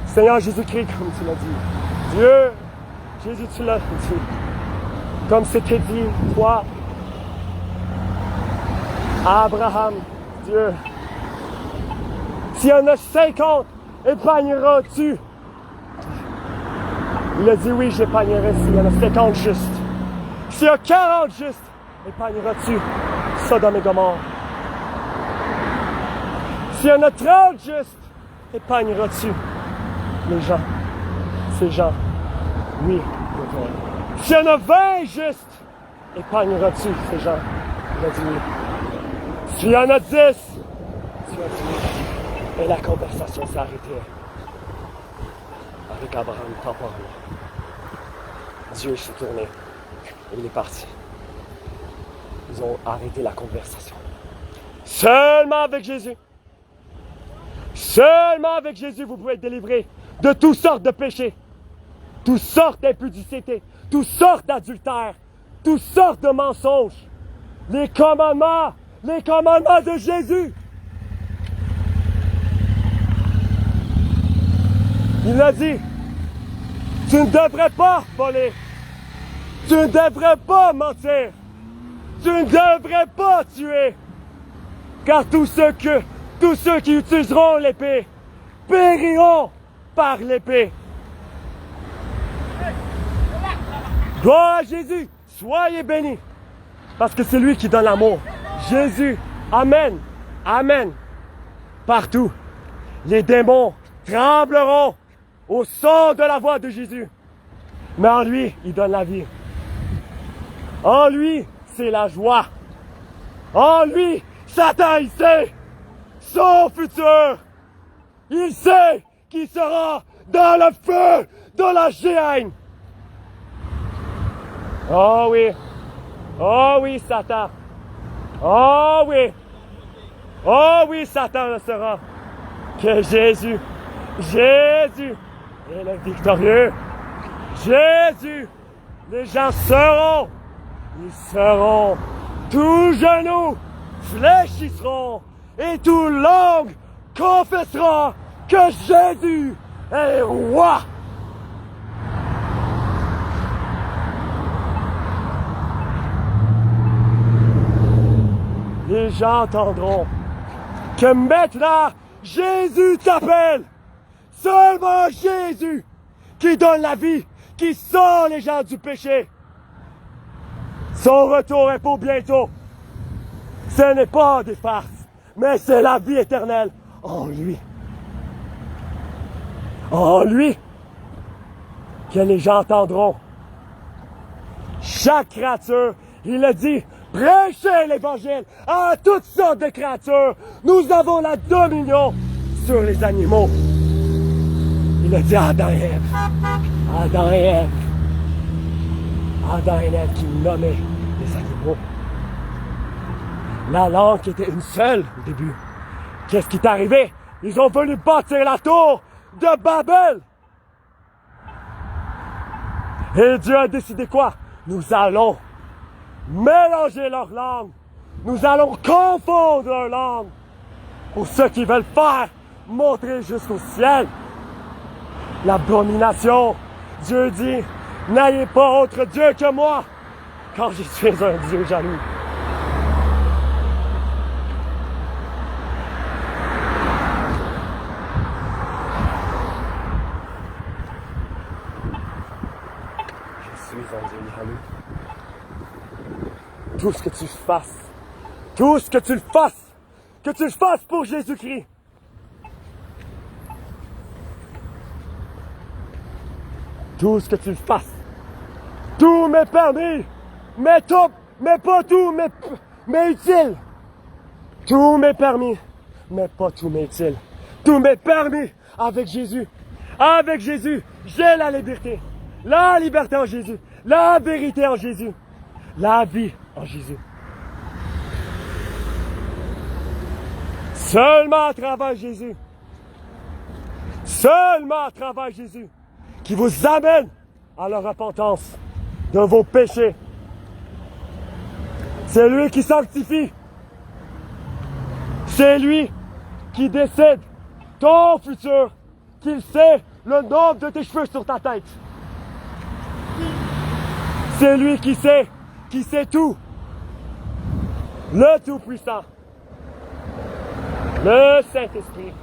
Seigneur Jésus-Christ, comme tu l'as dit. Dieu, Jésus, tu l'as dit. Comme c'était dit, toi, Abraham, Dieu. S'il y en a 50, épargneras-tu? Il a dit oui, j'épargnerai s'il y en a 50 justes. S'il y a 40 justes, épargneras-tu Sodome et Gomorrhe? S'il y en a 30 justes, épargneras-tu les gens? Ces gens, oui. S'il y en a 20 justes, épargneras-tu ces gens? Il a dit oui. S'il y en a 10, tu as dit oui. Et la conversation s'est arrêtée avec Abraham temporairement. Dieu s'est tourné et il est parti. Ils ont arrêté la conversation. Seulement avec Jésus. Seulement avec Jésus, vous pouvez être délivré de toutes sortes de péchés, toutes sortes d'impudicité, toutes sortes d'adultères, toutes sortes de mensonges. Les commandements de Jésus. Il a dit, tu ne devrais pas voler, tu ne devrais pas mentir, tu ne devrais pas tuer, car tous ceux qui utiliseront l'épée périront par l'épée. Gloire à Jésus, soyez bénis, parce que c'est lui qui donne l'amour. Jésus, amen, amen. Partout, les démons trembleront au son de la voix de Jésus. Mais en lui, il donne la vie. En lui, c'est la joie. En lui, Satan, il sait son futur. Il sait qu'il sera dans le feu de la géhenne. Oh oui. Oh oui, Satan. Oh oui. Oh oui, Satan le sera. Que Jésus est le victorieux. Jésus, les gens ils seront, tous genoux fléchisseront et toute langue confessera que Jésus est roi. Les gens entendront que maintenant Jésus t'appelle. Seulement Jésus qui donne la vie, qui sort les gens du péché. Son retour est pour bientôt. Ce n'est pas des farces, mais c'est la vie éternelle en lui. En lui, que les gens entendront. Chaque créature, il a dit, prêchez l'évangile à toutes sortes de créatures. Nous avons la dominion sur les animaux. Il a dit à Adam et Ève. Adam et Ève. Adam et Ève qui nommaient les animaux. La langue était une seule au début. Qu'est-ce qui est arrivé? Ils ont voulu bâtir la tour de Babel. Et Dieu a décidé quoi? Nous allons mélanger leurs langues. Nous allons confondre leurs langues. Pour ceux qui veulent faire monter jusqu'au ciel. L'abomination. Dieu dit, n'ayez pas autre Dieu que moi, car je suis un Dieu jaloux. Je suis un Dieu jaloux. Tout ce que tu fasses, que tu le fasses pour Jésus-Christ. Tout ce que tu fasses, tout m'est permis, mais pas tout m'est utile. Tout m'est permis, mais pas tout m'est utile. Tout m'est permis avec Jésus. Avec Jésus, j'ai la liberté en Jésus, la vérité en Jésus, la vie en Jésus. Seulement à travers Jésus. Seulement à travers Jésus. Qui vous amène à la repentance de vos péchés. C'est lui qui sanctifie. C'est lui qui décide ton futur, qu'il sait le nombre de tes cheveux sur ta tête. C'est lui qui sait tout. Le Tout-Puissant. le Saint-Esprit,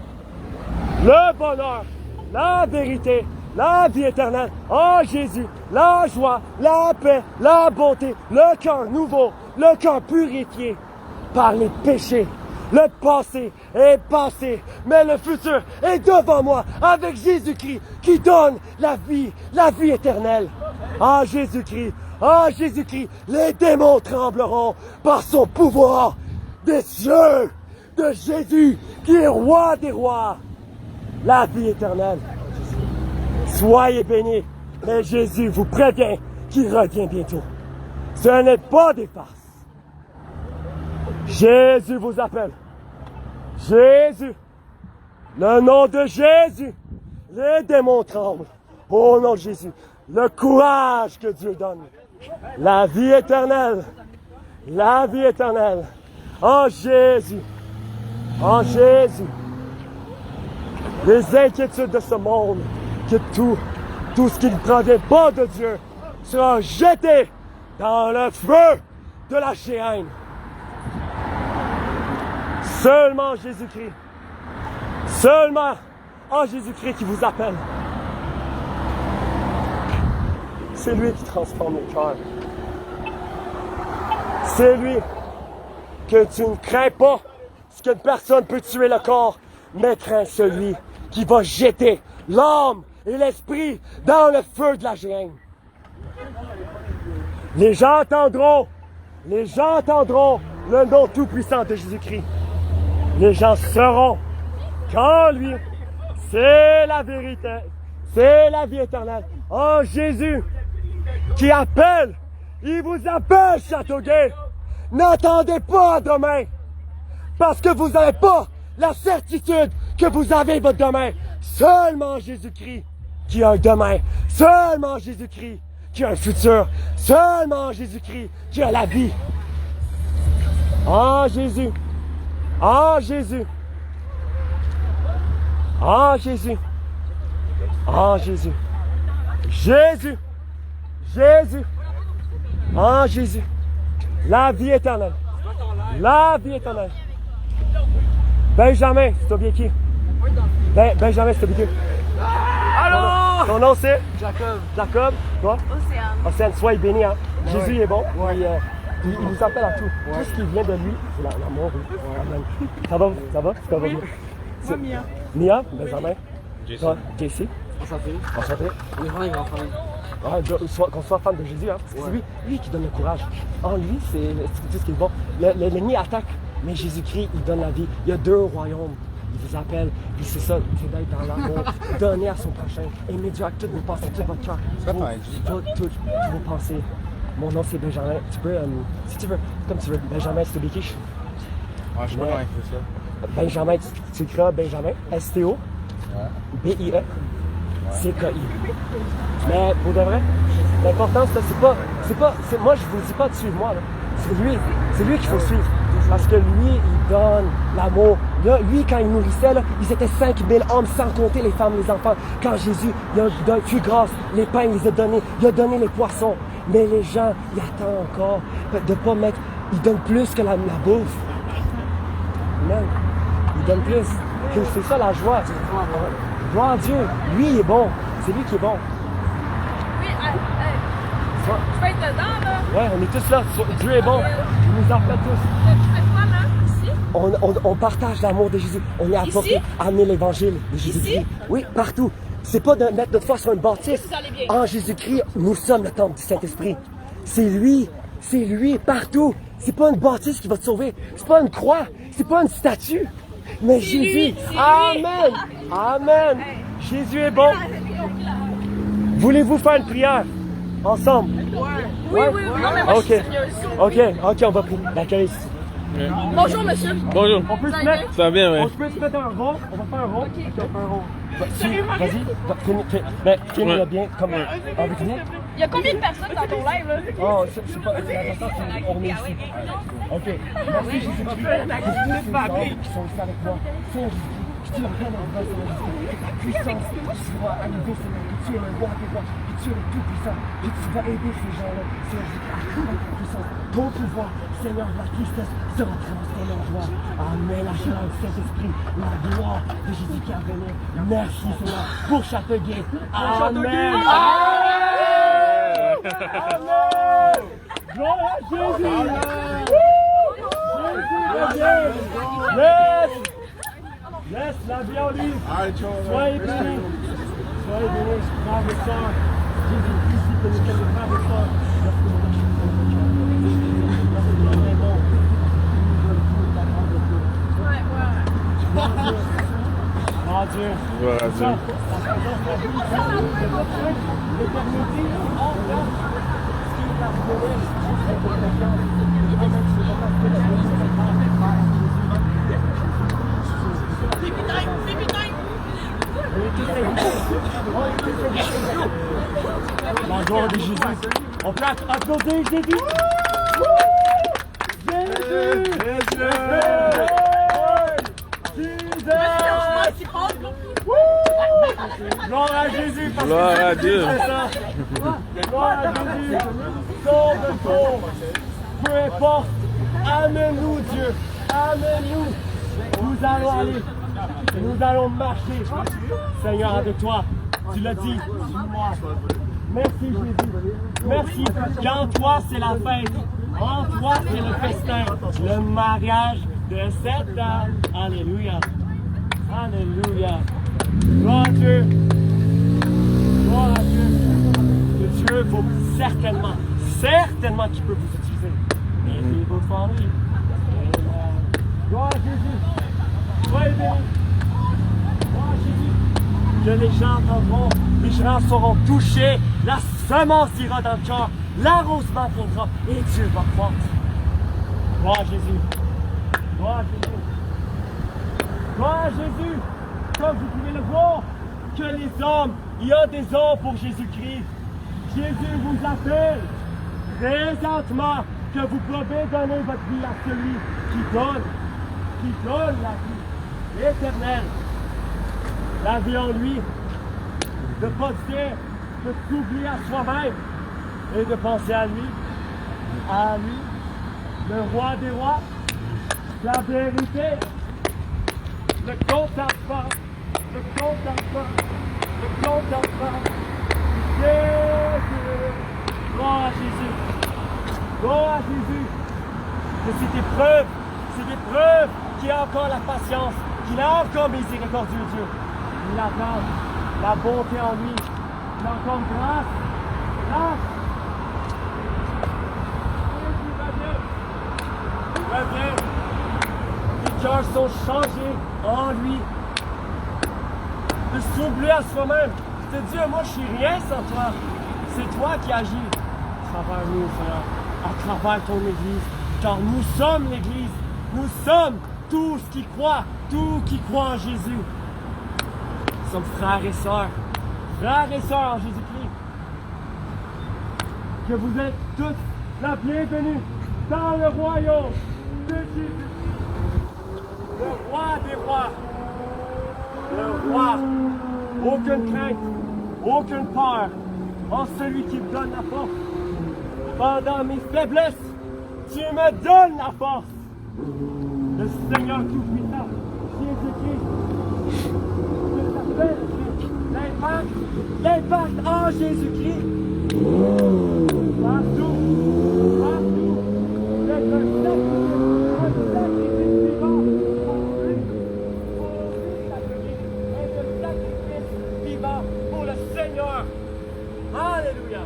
le bonheur, la vérité, la vie éternelle. Oh Jésus, la joie, la paix, la bonté, le cœur nouveau, le cœur purifié par les péchés. Le passé est passé, mais le futur est devant moi avec Jésus-Christ qui donne la vie éternelle. Ah Jésus-Christ, les démons trembleront par son pouvoir des cieux de Jésus qui est roi des rois. La vie éternelle. Soyez bénis, mais Jésus vous prévient qu'il revient bientôt. Ce n'est pas des farces. Jésus vous appelle. Jésus. Le nom de Jésus. Les démons tremblent. Au nom de Jésus. Le courage que Dieu donne. La vie éternelle. La vie éternelle. En Jésus. En Jésus. Les inquiétudes de ce monde, que tout ce qui ne provient pas de Dieu sera jeté dans le feu de la géhenne. Seulement Jésus-Christ. Seulement en Jésus-Christ qui vous appelle. C'est lui qui transforme les cœurs. C'est lui que tu ne crains pas, parce qu'une personne peut tuer le corps, mais crains celui qui va jeter l'âme et l'esprit dans le feu de la géhenne. Les gens entendront le nom tout-puissant de Jésus-Christ. Les gens sauront qu'en lui, c'est la vérité, c'est la vie éternelle. Oh Jésus, qui appelle, il vous appelle, Châteauguay. N'attendez pas à demain, parce que vous n'avez pas la certitude que vous avez votre demain. Seulement Jésus-Christ qui a un demain. Seulement Jésus-Christ qui a un futur. Seulement Jésus-Christ qui a la vie. Ah Jésus. Ah Jésus. Ah Jésus. Ah Jésus. Jésus. Jésus. Ah Jésus. La vie éternelle. La vie éternelle. Benjamin, c'est bien qui? Benjamin, c'est bien qui? Allô? Ton nom c'est? Jacob. Jacob. Toi? Océane. Océane, sois béni, hein? Ouais. Jésus est bon. Ouais. Il nous appelle à tout. Tout ce qui vient de lui, c'est l'amour. Oui. Amen. Ça va? Ça va? Ça va bien? Moi, Mia. Mia, Benjamin. Toi, JC. Enchanté. Enchanté. On est vraiment les grands familles. Qu'on soit fan de Jésus, hein? C'est lui qui donne le courage. En lui, c'est tout ce qui est bon. L'ennemi attaque, mais Jésus-Christ, il donne la vie. Il y a deux royaumes. Il vous appelle, puis c'est ça, c'est d'être dans l'amour, donner à son prochain, aimer Dieu avec toutes vos pensées, tout votre cœur, toutes vos pensées. Mon nom c'est Benjamin, tu peux, si tu veux, comme tu veux, Benjamin Stobikish. Ouais, je sais pas comment écrire ça. Benjamin, tu écris Benjamin, S-T-O, B-I-E, C-K-I. Mais pour de vrai, l'important c'est moi je vous dis pas de suivre moi, là. C'est lui qu'il faut suivre. Parce que lui, il donne l'amour. Là, lui, quand il nourrissait, là, ils étaient 5000 hommes, sans compter les femmes, les enfants. Quand Jésus, il a fait grâce, les pains, il les a donnés. Il a donné les poissons. Mais les gens, ils attendent encore de pas mettre... Ils donnent plus que la bouffe. Amen. Ils donnent plus. C'est ça la joie. Gloire à Dieu. Lui, il est bon. C'est lui qui est bon. Oui, je peux être dedans, là. Ouais, on est tous là. Dieu est bon. Il nous appelle tous. Tu fais quoi, là? Ici? On partage l'amour de Jésus. On est apporté à amener l'évangile de Jésus-Christ. Oui, partout. C'est pas de mettre notre foi sur une bâtisse. Vous allez bien. En Jésus-Christ, nous sommes le temple du Saint-Esprit. C'est lui partout. C'est pas une bâtisse qui va te sauver. C'est pas une croix. C'est pas une statue. Mais Jésus. Amen. Amen. Jésus est bon. Voulez-vous faire une prière ensemble? Oui, oui, oui. Non, mais moi, je suis sérieuse. Ok, on va prier. L'accueil ici. Bonjour, monsieur. Bonjour. On peut Ça se va mettre. Ça va bien, ouais. On peut se mettre un rond. On va faire un rond. Ok. On va faire un rond. Sérieux, Marie? Vas-y, filme-le bien comme avec nous. Il y a combien de personnes dans ton live, là? Oh, c'est pas l'important, c'est qu'on est ici. Ok. Merci Jésus-Christ. Jésus, ces gens qui sont ici avec moi. Seigneur Jésus-Christ, je te redonne en vrai, Seigneur Jésus-Christ. Ta puissance soit arrivée, Seigneur, que tu es le roi des rois, que tu es le tout-puissant, que tu vas aider ces gens-là, Seigneur Jésus-Christ, à trouver ta puissance, ton pouvoir Seigneur, la tristesse sera transformée en joie. Amen. La chaleur du Saint-Esprit, la gloire de Jésus qui a venu. Merci, Seigneur, pour Châteauguay. Amen. Amen. Gloire à Jésus. Yes. Yes, la vie en lui. Soyez bénis. Soyez bénis, frères et sœurs. Jésus ici que nous sommes frères et sœurs. Mon Dieu. Gloire à Dieu. La gloire de Jésus. On peut applaudir Jésus. Jésus. Gloire à Jésus. Gloire à Dieu. Gloire à Jésus. Sors de corps. Peu importe. Amène-nous Dieu. Amène-nous. Nous allons aller. Nous allons marcher. Seigneur, avec toi. Tu l'as dit. Suis-moi. Merci Jésus. Merci. Qu'en toi c'est la fête. En toi c'est le festin. Le mariage de cette âme. Alléluia. Alléluia. Gloire à Dieu. Gloire à Dieu. Que Dieu faut certainement qu'il peut vous utiliser. Aidez votre famille. Gloire à Jésus. Soyez bénis. Gloire à Jésus. Que les gens entendront, les gens seront touchés, la semence ira dans le cœur, l'arrosement viendra et Dieu va croître. Gloire à Jésus. Gloire à Jésus. Gloire à Jésus. Comme vous pouvez le voir, que les hommes, il y a des hommes pour Jésus-Christ. Jésus vous appelle présentement que vous pouvez donner votre vie à celui qui donne la vie éternelle. La vie en lui, de penser, de s'oublier à soi-même et de penser à lui, le roi des rois, la vérité, le contentement, Jésus. Gloire à Jésus. Gloire à Jésus. Que c'est des preuves qu'il a encore la patience, qu'il a encore miséricordieux Dieu. Il a encore la bonté en lui. Il a encore grâce. Reviens. Les cœurs sont changés en lui. De s'oublier à soi-même. De dire, moi je suis rien sans toi. C'est toi qui agis à travers nous, Seigneur. À travers ton Église. Car nous sommes l'Église. Nous sommes tous qui croient en Jésus. Nous sommes frères et sœurs en Jésus-Christ. Que vous êtes tous la bienvenue dans le royaume de Jésus. Le roi des rois. Le roi. Aucune crainte, aucune peur en celui qui me donne la force. Pendant mes faiblesses, tu me donnes la force. Le Seigneur tout-puissant, Jésus-Christ, je t'appelle l'impact en Jésus-Christ. Partout, c'est un sacrifice vivant. Pour le Seigneur. Alléluia.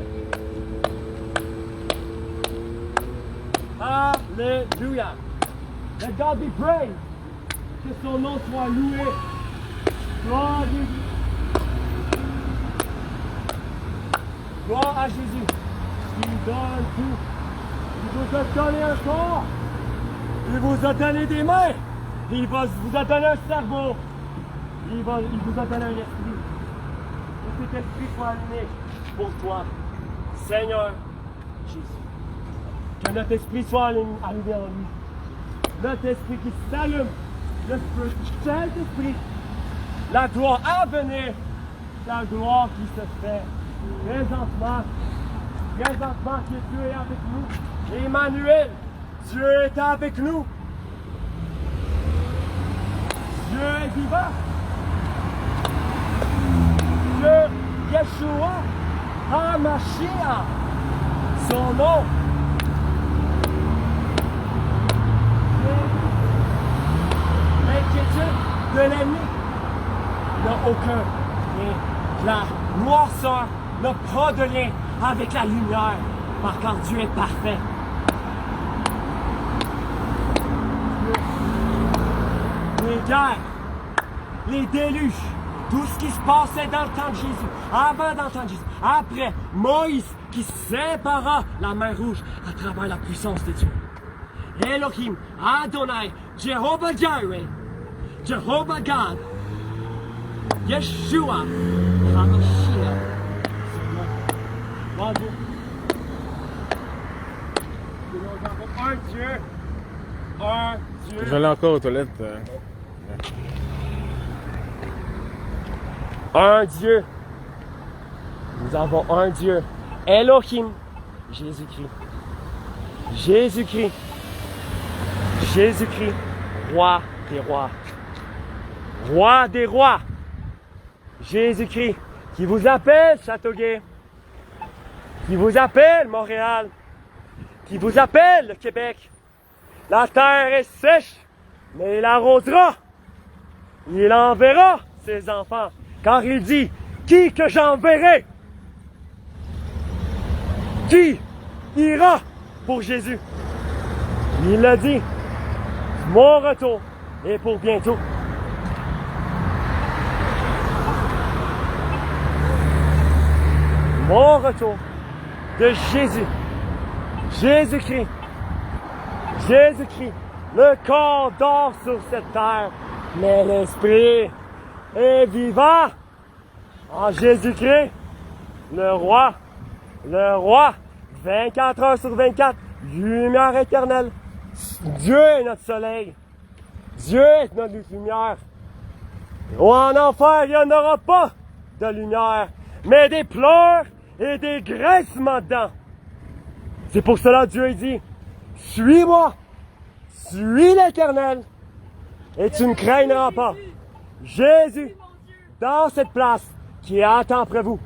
Alléluia. Let God be praised. Que son nom soit loué. Gloire à Jésus. Gloire à Jésus. Il donne tout. Il vous a donné un corps. Il vous a donné des mains. Il vous a donné un cerveau. Il vous a donné un esprit. Que cet esprit soit allumé pour toi, Seigneur Jésus. Que notre esprit soit allumé en lui. Notre esprit qui s'allume, le feu du Saint-Esprit, la gloire à venir, la gloire qui se fait présentement que Dieu est avec nous. Emmanuel, Dieu est avec nous. Dieu est vivant. Dieu, Yeshua, HaMashiach, son nom. L'inquiétude de l'ennemi n'a aucun lien. La noirceur n'a pas de lien avec la lumière, car Dieu est parfait. Les guerres, les déluges, tout ce qui se passait dans le temps de Jésus, avant dans le temps de Jésus, après Moïse qui sépara la mer Rouge à travers la puissance de Dieu. Elohim, Adonai, Jehovah Jireh, Jehovah God, Yeshua, HaMashiach. Bravo. Nous avons un Dieu. Un Dieu. J'allais encore aux toilettes. Un Dieu. Nous avons un Dieu. Elohim. Jésus-Christ. Jésus-Christ. Jésus-Christ. Roi des rois. Roi des rois. Jésus-Christ. Qui vous appelle Châteauguay. Qui vous appelle Montréal. Qui vous appelle le Québec. La terre est sèche, mais il arrosera. Il enverra ses enfants. Car il dit, qui que j'enverrai? Qui ira pour Jésus? Il l'a dit, mon retour est pour bientôt. Mon retour de Jésus. Jésus-Christ. Jésus-Christ. Le corps dort sur cette terre, mais l'esprit est vivant en Jésus-Christ, le roi, 24 heures sur 24, lumière éternelle. Dieu est notre soleil, Dieu est notre lumière. En enfer, il n'y en aura pas de lumière, mais des pleurs et des graissements dedans. C'est pour cela que Dieu dit, suis-moi, suis l'Éternel, et tu ne craindras pas. Jésus, dans cette place, qui attend après vous,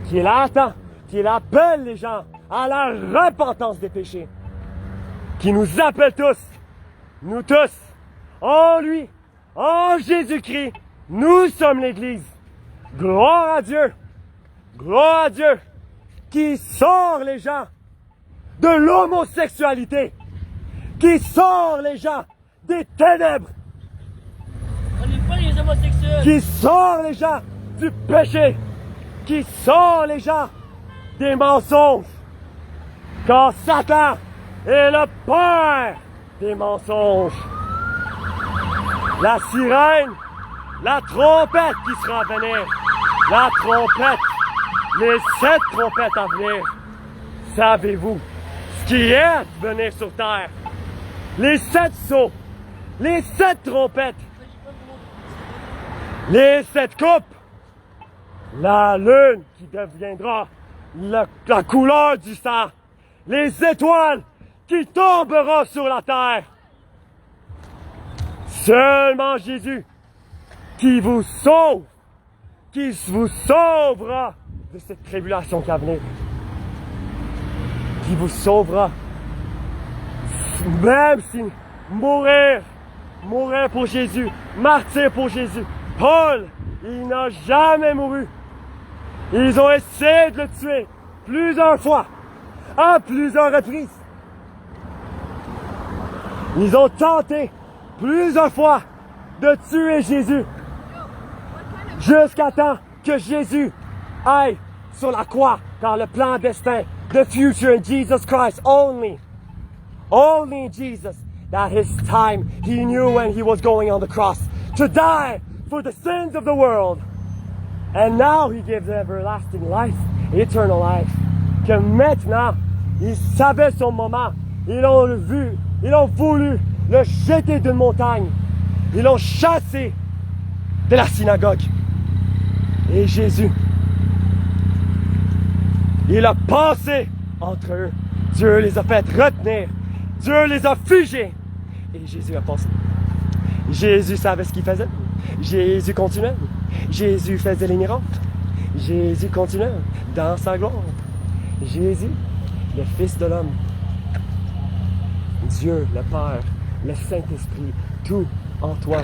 qui l'attend, qui appelle les gens à la repentance des péchés, qui nous appelle tous, nous tous, en lui, en Jésus-Christ, nous sommes l'Église. Gloire à Dieu, qui sort les gens de l'homosexualité, qui sort les gens des ténèbres, On n'est pas les homosexuels. qui sort les gens du péché, qui sort les gens des mensonges. Car Satan est le père des mensonges. La sirène, la trompette qui sera à venir, la trompette, les 7 trompettes à venir. Savez-vous ce qui est à venir sur terre? Les 7 sceaux, les 7 trompettes, les 7 coupes, la lune qui deviendra la couleur du sang, les étoiles qui tomberont sur la terre. Seulement Jésus qui vous sauve, qui vous sauvera de cette tribulation qui va venir, qui vous sauvera. Même si mourir pour Jésus, martyr pour Jésus. Paul, il n'a jamais mouru. Ils ont essayé de le tuer plusieurs fois, à plusieurs reprises. Ils ont tenté plusieurs fois de tuer Jésus, jusqu'à temps que Jésus aille sur la croix dans le plan destin. The future in Jesus Christ only. Only in Jesus, that his time he knew when he was going on the cross to die for the sins of the world. And now he gives everlasting life, eternal life. Que maintenant, il savait son moment. Ils l'ont vu, ils ont voulu le jeter d'une montagne. Ils l'ont chassé de la synagogue. Et Jésus, il a passé entre eux. Dieu les a fait retenir. Dieu les a figés. Et Jésus a passé. Jésus savait ce qu'il faisait. Jésus continuait. Jésus faisait les miracles. Jésus continuait dans sa gloire. Jésus, le Fils de l'homme. Dieu, le Père, le Saint-Esprit, tout en toi.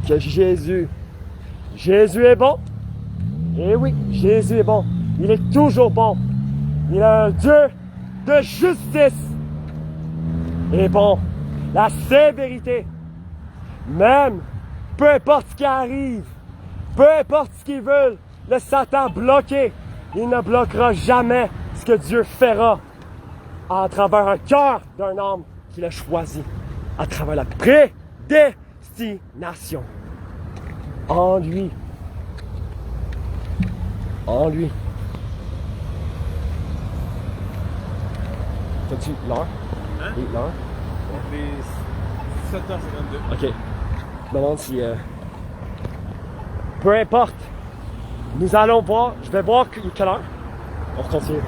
Que Jésus est bon. Eh oui, Jésus est bon. Il est toujours bon. Il est un Dieu de justice. Il est bon. La sévérité. Même, peu importe ce qui arrive, peu importe ce qu'ils veulent, le Satan bloqué, il ne bloquera jamais ce que Dieu fera à travers un cœur d'un homme qu'il a choisi, à travers la prédestination. En lui. En lui. T'as-tu l'heure? Hein? Oui, l'heure. Les 7h52. Ok. Je me demande si... Peu importe. Nous allons voir. Je vais voir quelle heure. On continue.